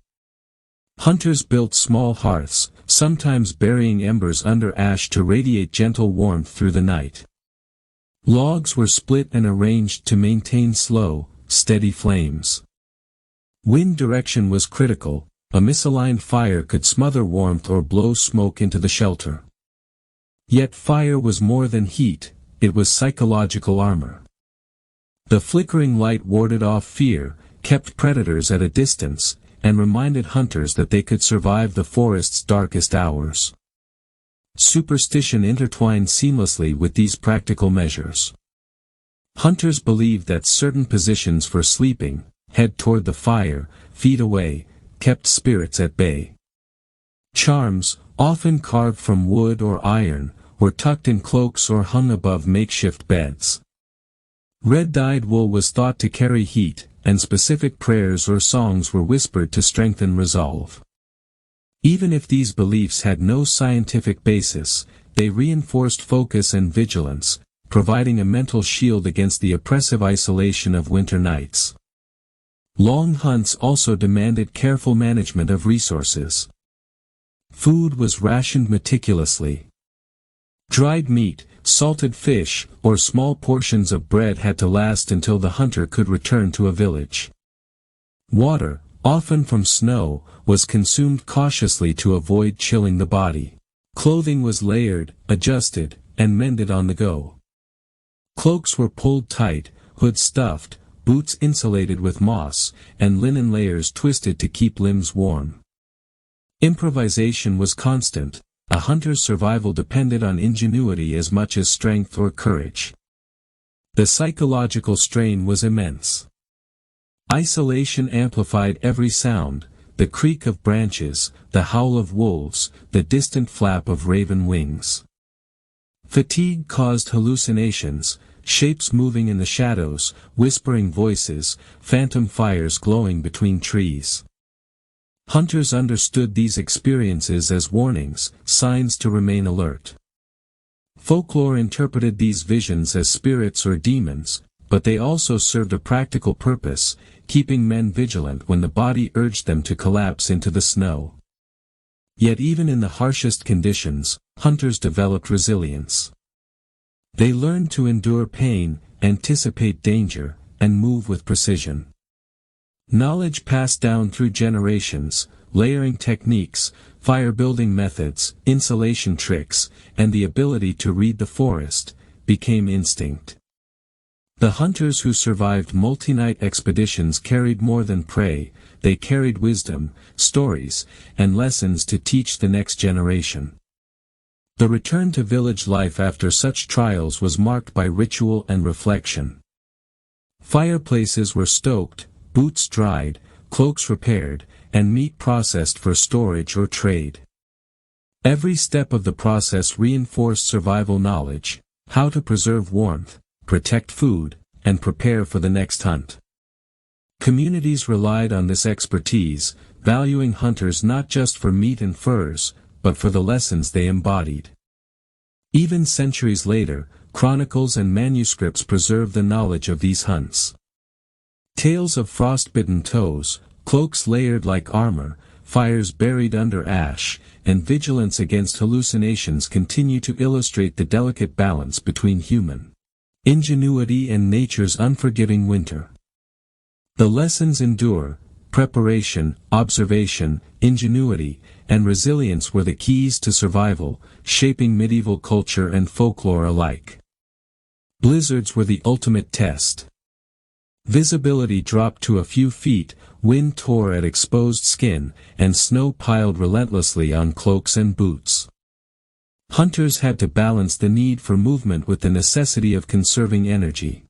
Hunters built small hearths, sometimes burying embers under ash to radiate gentle warmth through the night. Logs were split and arranged to maintain slow, steady flames. Wind direction was critical: a misaligned fire could smother warmth or blow smoke into the shelter. Yet fire was more than heat, it was psychological armor. The flickering light warded off fear, kept predators at a distance, and reminded hunters that they could survive the forest's darkest hours. Superstition intertwined seamlessly with these practical measures. Hunters believed that certain positions for sleeping, head toward the fire, feet away, kept spirits at bay. Charms, often carved from wood or iron, were tucked in cloaks or hung above makeshift beds. Red-dyed wool was thought to carry heat, and specific prayers or songs were whispered to strengthen resolve. Even if these beliefs had no scientific basis, they reinforced focus and vigilance, providing a mental shield against the oppressive isolation of winter nights. Long hunts also demanded careful management of resources. Food was rationed meticulously. Dried meat, salted fish, or small portions of bread had to last until the hunter could return to a village. Water, often from snow, was consumed cautiously to avoid chilling the body. Clothing was layered, adjusted, and mended on the go. Cloaks were pulled tight, hoods stuffed, boots insulated with moss, and linen layers twisted to keep limbs warm. Improvisation was constant. A hunter's survival depended on ingenuity as much as strength or courage. The psychological strain was immense. Isolation amplified every sound: the creak of branches, the howl of wolves, the distant flap of raven wings. Fatigue caused hallucinations, shapes moving in the shadows, whispering voices, phantom fires glowing between trees. Hunters understood these experiences as warnings, signs to remain alert. Folklore interpreted these visions as spirits or demons, but they also served a practical purpose, keeping men vigilant when the body urged them to collapse into the snow. Yet even in the harshest conditions, hunters developed resilience. They learned to endure pain, anticipate danger, and move with precision. Knowledge passed down through generations, layering techniques, fire-building methods, insulation tricks, and the ability to read the forest, became instinct. The hunters who survived multi-night expeditions carried more than prey, they carried wisdom, stories, and lessons to teach the next generation. The return to village life after such trials was marked by ritual and reflection. Fireplaces were stoked, boots dried, cloaks repaired, and meat processed for storage or trade. Every step of the process reinforced survival knowledge, how to preserve warmth, protect food, and prepare for the next hunt. Communities relied on this expertise, valuing hunters not just for meat and furs, but for the lessons they embodied. Even centuries later, chronicles and manuscripts preserve the knowledge of these hunts. Tales of frostbitten toes, cloaks layered like armor, fires buried under ash, and vigilance against hallucinations continue to illustrate the delicate balance between human ingenuity and nature's unforgiving winter. The lessons endure: preparation, observation, ingenuity, and resilience were the keys to survival, shaping medieval culture and folklore alike. Blizzards were the ultimate test. Visibility dropped to a few feet, wind tore at exposed skin, and snow piled relentlessly on cloaks and boots. Hunters had to balance the need for movement with the necessity of conserving energy.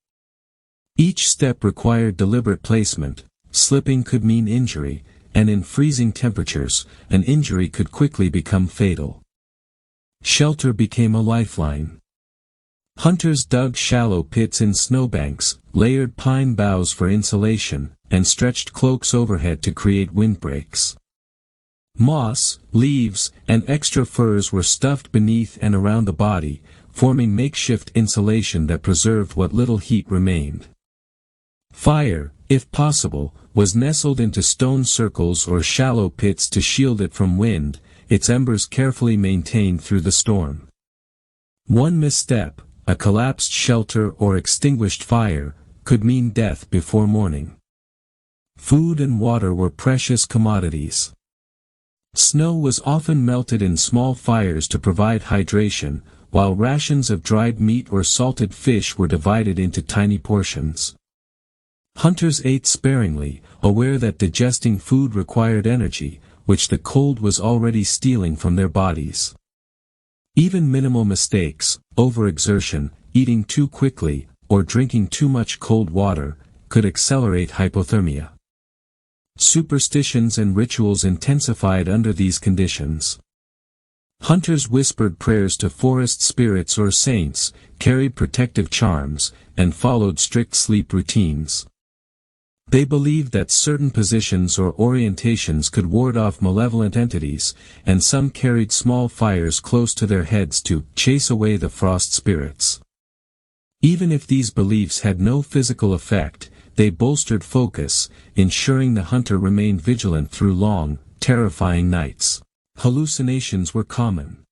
Each step required deliberate placement. Slipping could mean injury, and in freezing temperatures, an injury could quickly become fatal. Shelter became a lifeline. Hunters dug shallow pits in snowbanks, layered pine boughs for insulation, and stretched cloaks overhead to create windbreaks. Moss, leaves, and extra furs were stuffed beneath and around the body, forming makeshift insulation that preserved what little heat remained. Fire, if possible, was nestled into stone circles or shallow pits to shield it from wind, its embers carefully maintained through the storm. One misstep, a collapsed shelter or extinguished fire, could mean death before morning. Food and water were precious commodities. Snow was often melted in small fires to provide hydration, while rations of dried meat or salted fish were divided into tiny portions. Hunters ate sparingly, aware that digesting food required energy, which the cold was already stealing from their bodies. Even minimal mistakes, overexertion, eating too quickly, or drinking too much cold water, could accelerate hypothermia. Superstitions and rituals intensified under these conditions. Hunters whispered prayers to forest spirits or saints, carried protective charms, and followed strict sleep routines. They believed that certain positions or orientations could ward off malevolent entities, and some carried small fires close to their heads to chase away the frost spirits. Even if these beliefs had no physical effect, they bolstered focus, ensuring the hunter remained vigilant through long, terrifying nights. Hallucinations were common.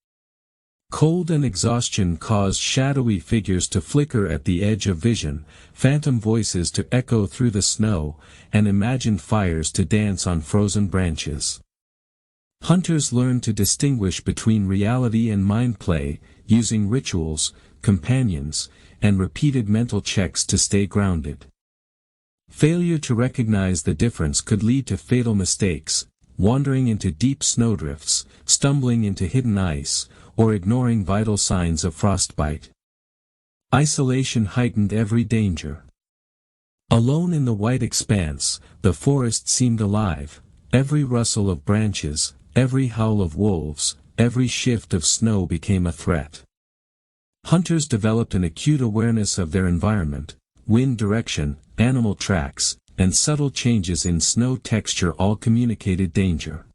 Cold and exhaustion caused shadowy figures to flicker at the edge of vision, phantom voices to echo through the snow, and imagined fires to dance on frozen branches. Hunters learned to distinguish between reality and mind play, using rituals, companions, and repeated mental checks to stay grounded. Failure to recognize the difference could lead to fatal mistakes, wandering into deep snowdrifts, stumbling into hidden ice, or ignoring vital signs of frostbite. Isolation heightened every danger. Alone in the white expanse, the forest seemed alive, Every rustle of branches, every howl of wolves, every shift of snow became a threat. Hunters developed an acute awareness of their environment. Wind direction, animal tracks, and subtle changes in snow texture all communicated danger.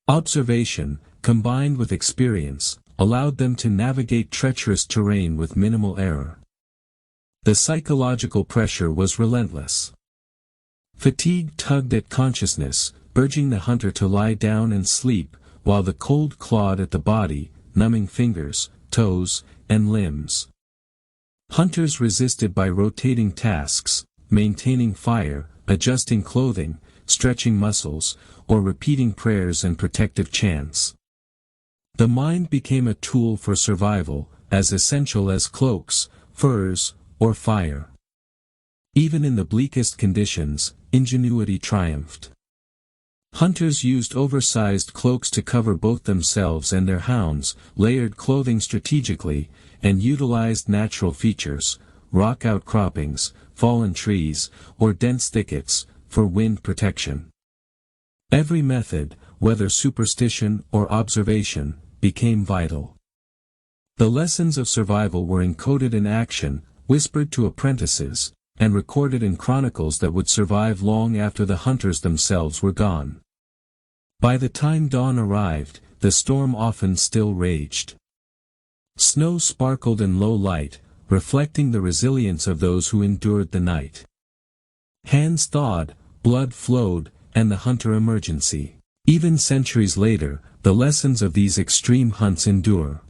Observation, combined with experience, allowed them to navigate treacherous terrain with minimal error. The psychological pressure was relentless. Fatigue tugged at consciousness, urging the hunter to lie down and sleep, while the cold clawed at the body, numbing fingers, toes, and limbs. Hunters resisted by rotating tasks, maintaining fire, adjusting clothing, stretching muscles, or repeating prayers and protective chants. The mind became a tool for survival, as essential as cloaks, furs, or fire. Even in the bleakest conditions, ingenuity triumphed. Hunters used oversized cloaks to cover both themselves and their hounds, layered clothing strategically, and utilized natural features, rock outcroppings, fallen trees, or dense thickets, for wind protection. Every method, whether superstition or observation, became vital. The lessons of survival were encoded in action, whispered to apprentices, and recorded in chronicles that would survive long after the hunters themselves were gone. By the time dawn arrived, the storm often still raged. Snow sparkled in low light, reflecting the resilience of those who endured the night. Hands thawed, blood flowed, and the hunter emergency. Even centuries later, the lessons of these extreme hunts endure.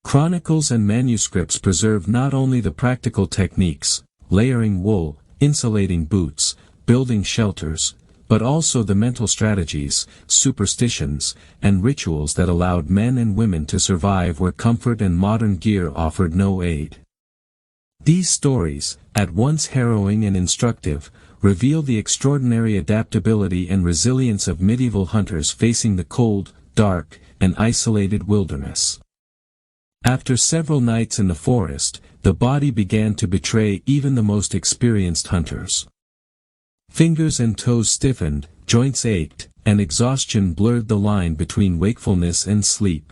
Chronicles and manuscripts preserve not only the practical techniques, layering wool, insulating boots, building shelters, but also the mental strategies, superstitions, and rituals that allowed men and women to survive where comfort and modern gear offered no aid. These stories, at once harrowing and instructive, reveal the extraordinary adaptability and resilience of medieval hunters facing the cold, dark, and isolated wilderness. After several nights in the forest, the body began to betray even the most experienced hunters. Fingers and toes stiffened, joints ached, and exhaustion blurred the line between wakefulness and sleep.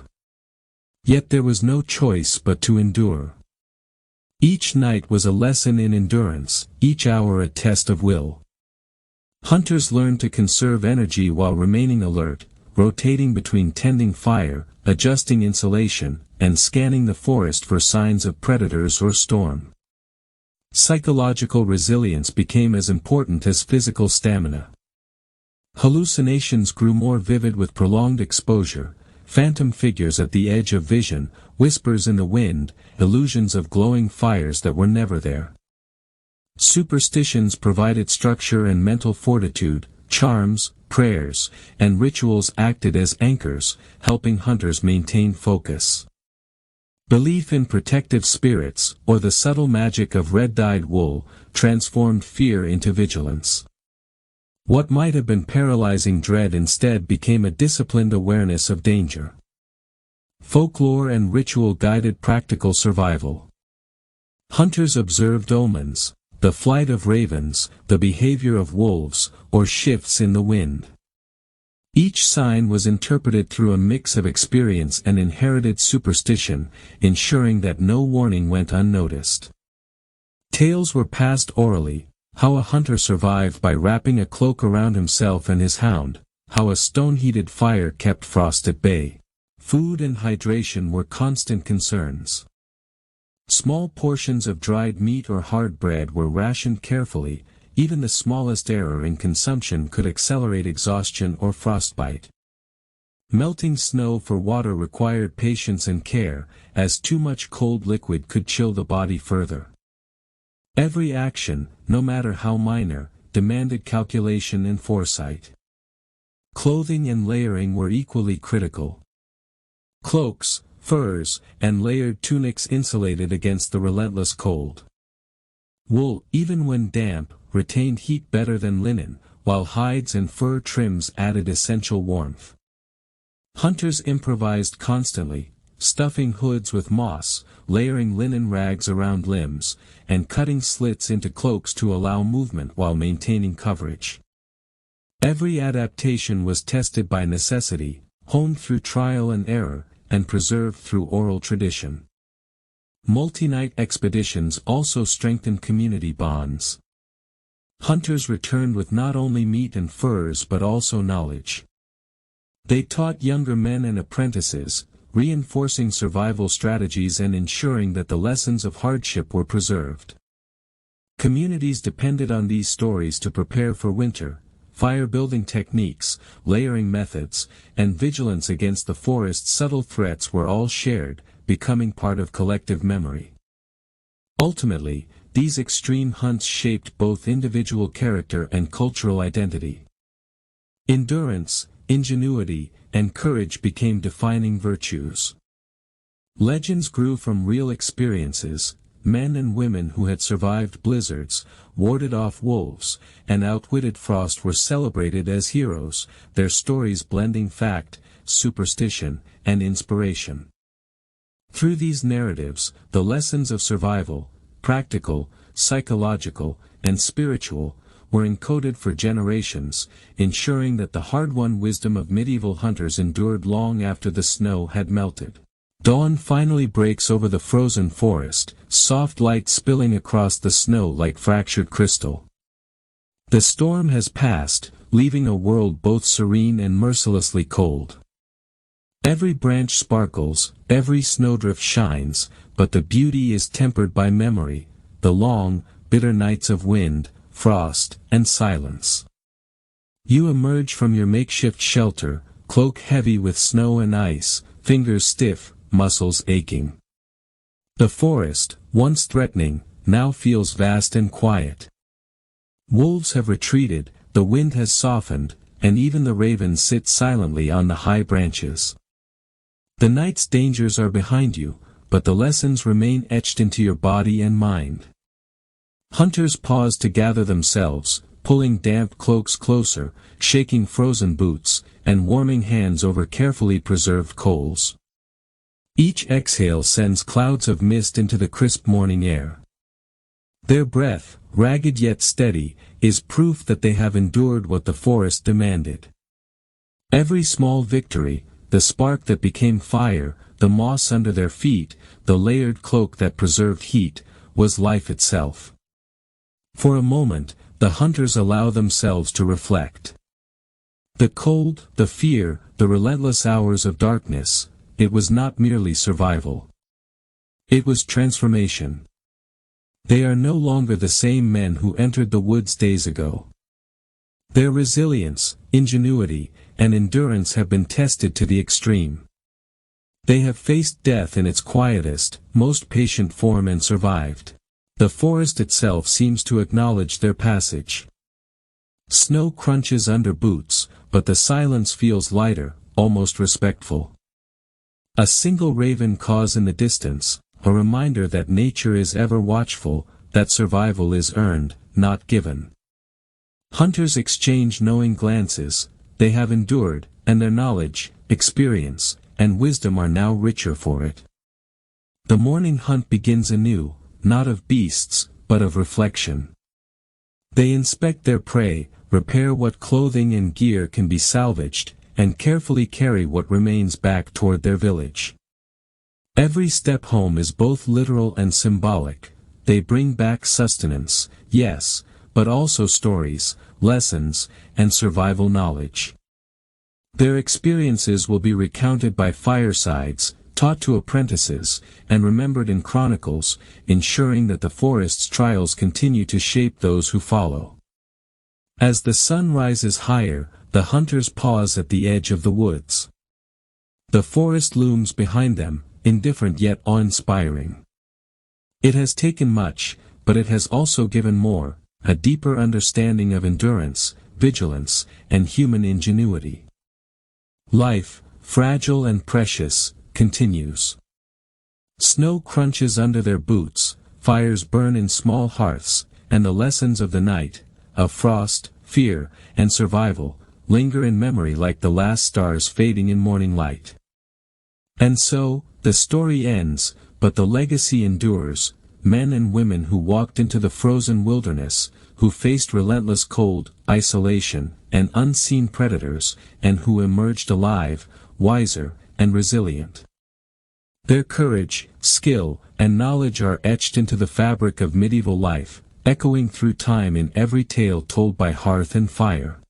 Yet there was no choice but to endure. Each night was a lesson in endurance, each hour a test of will. Hunters learned to conserve energy while remaining alert, rotating between tending fire, adjusting insulation, and scanning the forest for signs of predators or storm. Psychological resilience became as important as physical stamina. Hallucinations grew more vivid with prolonged exposure, phantom figures at the edge of vision, whispers in the wind, illusions of glowing fires that were never there. Superstitions provided structure and mental fortitude, charms, prayers, and rituals acted as anchors, helping hunters maintain focus. Belief in protective spirits, or the subtle magic of red-dyed wool, transformed fear into vigilance. What might have been paralyzing dread instead became a disciplined awareness of danger. Folklore and ritual guided practical survival. Hunters observed omens, the flight of ravens, the behavior of wolves, or shifts in the wind. Each sign was interpreted through a mix of experience and inherited superstition, ensuring that no warning went unnoticed. Tales were passed orally, how a hunter survived by wrapping a cloak around himself and his hound, how a stone-heated fire kept frost at bay. Food and hydration were constant concerns. Small portions of dried meat or hard bread were rationed carefully. Even the smallest error in consumption could accelerate exhaustion or frostbite. Melting snow for water required patience and care, as too much cold liquid could chill the body further. Every action, no matter how minor, demanded calculation and foresight. Clothing and layering were equally critical. Cloaks, furs, and layered tunics insulated against the relentless cold. Wool, even when damp, retained heat better than linen, while hides and fur trims added essential warmth. Hunters improvised constantly, stuffing hoods with moss, layering linen rags around limbs, and cutting slits into cloaks to allow movement while maintaining coverage. Every adaptation was tested by necessity, honed through trial and error, and preserved through oral tradition. Multi-night expeditions also strengthened community bonds. Hunters returned with not only meat and furs but also knowledge. They taught younger men and apprentices, reinforcing survival strategies and ensuring that the lessons of hardship were preserved. Communities depended on these stories to prepare for winter. Fire-building techniques, layering methods, and vigilance against the forest's subtle threats were all shared, becoming part of collective memory. Ultimately, these extreme hunts shaped both individual character and cultural identity. Endurance, ingenuity, and courage became defining virtues. Legends grew from real experiences. Men and women who had survived blizzards, warded off wolves, and outwitted frost were celebrated as heroes, their stories blending fact, superstition, and inspiration. Through these narratives, the lessons of survival, practical, psychological, and spiritual, were encoded for generations, ensuring that the hard-won wisdom of medieval hunters endured long after the snow had melted. Dawn finally breaks over the frozen forest, soft light spilling across the snow like fractured crystal. The storm has passed, leaving a world both serene and mercilessly cold. Every branch sparkles, every snowdrift shines, but the beauty is tempered by memory, the long, bitter nights of wind, frost, and silence. You emerge from your makeshift shelter, cloak heavy with snow and ice, fingers stiff, muscles aching. The forest, once threatening, now feels vast and quiet. Wolves have retreated, the wind has softened, and even the ravens sit silently on the high branches. The night's dangers are behind you, but the lessons remain etched into your body and mind. Hunters pause to gather themselves, pulling damp cloaks closer, shaking frozen boots, and warming hands over carefully preserved coals. Each exhale sends clouds of mist into the crisp morning air. Their breath, ragged yet steady, is proof that they have endured what the forest demanded. Every small victory, the spark that became fire, the moss under their feet, the layered cloak that preserved heat, was life itself. For a moment, the hunters allow themselves to reflect. The cold, the fear, the relentless hours of darkness, it was not merely survival. It was transformation. They are no longer the same men who entered the woods days ago. Their resilience, ingenuity, and endurance have been tested to the extreme. They have faced death in its quietest, most patient form and survived. The forest itself seems to acknowledge their passage. Snow crunches under boots, but the silence feels lighter, almost respectful. A single raven caws in the distance, a reminder that nature is ever watchful, that survival is earned, not given. Hunters exchange knowing glances. They have endured, and their knowledge, experience, and wisdom are now richer for it. The morning hunt begins anew, not of beasts, but of reflection. They inspect their prey, repair what clothing and gear can be salvaged, and carefully carry what remains back toward their village. Every step home is both literal and symbolic. They bring back sustenance, yes, but also stories, lessons, and survival knowledge. Their experiences will be recounted by firesides, taught to apprentices, and remembered in chronicles, ensuring that the forest's trials continue to shape those who follow. As the sun rises higher, the hunters pause at the edge of the woods. The forest looms behind them, indifferent yet awe-inspiring. It has taken much, but it has also given more, a deeper understanding of endurance, vigilance, and human ingenuity. Life, fragile and precious, continues. Snow crunches under their boots, fires burn in small hearths, and the lessons of the night, of frost, fear, and survival, linger in memory like the last stars fading in morning light. And so, the story ends, but the legacy endures, men and women who walked into the frozen wilderness, who faced relentless cold, isolation, and unseen predators, and who emerged alive, wiser, and resilient. Their courage, skill, and knowledge are etched into the fabric of medieval life, echoing through time in every tale told by hearth and fire.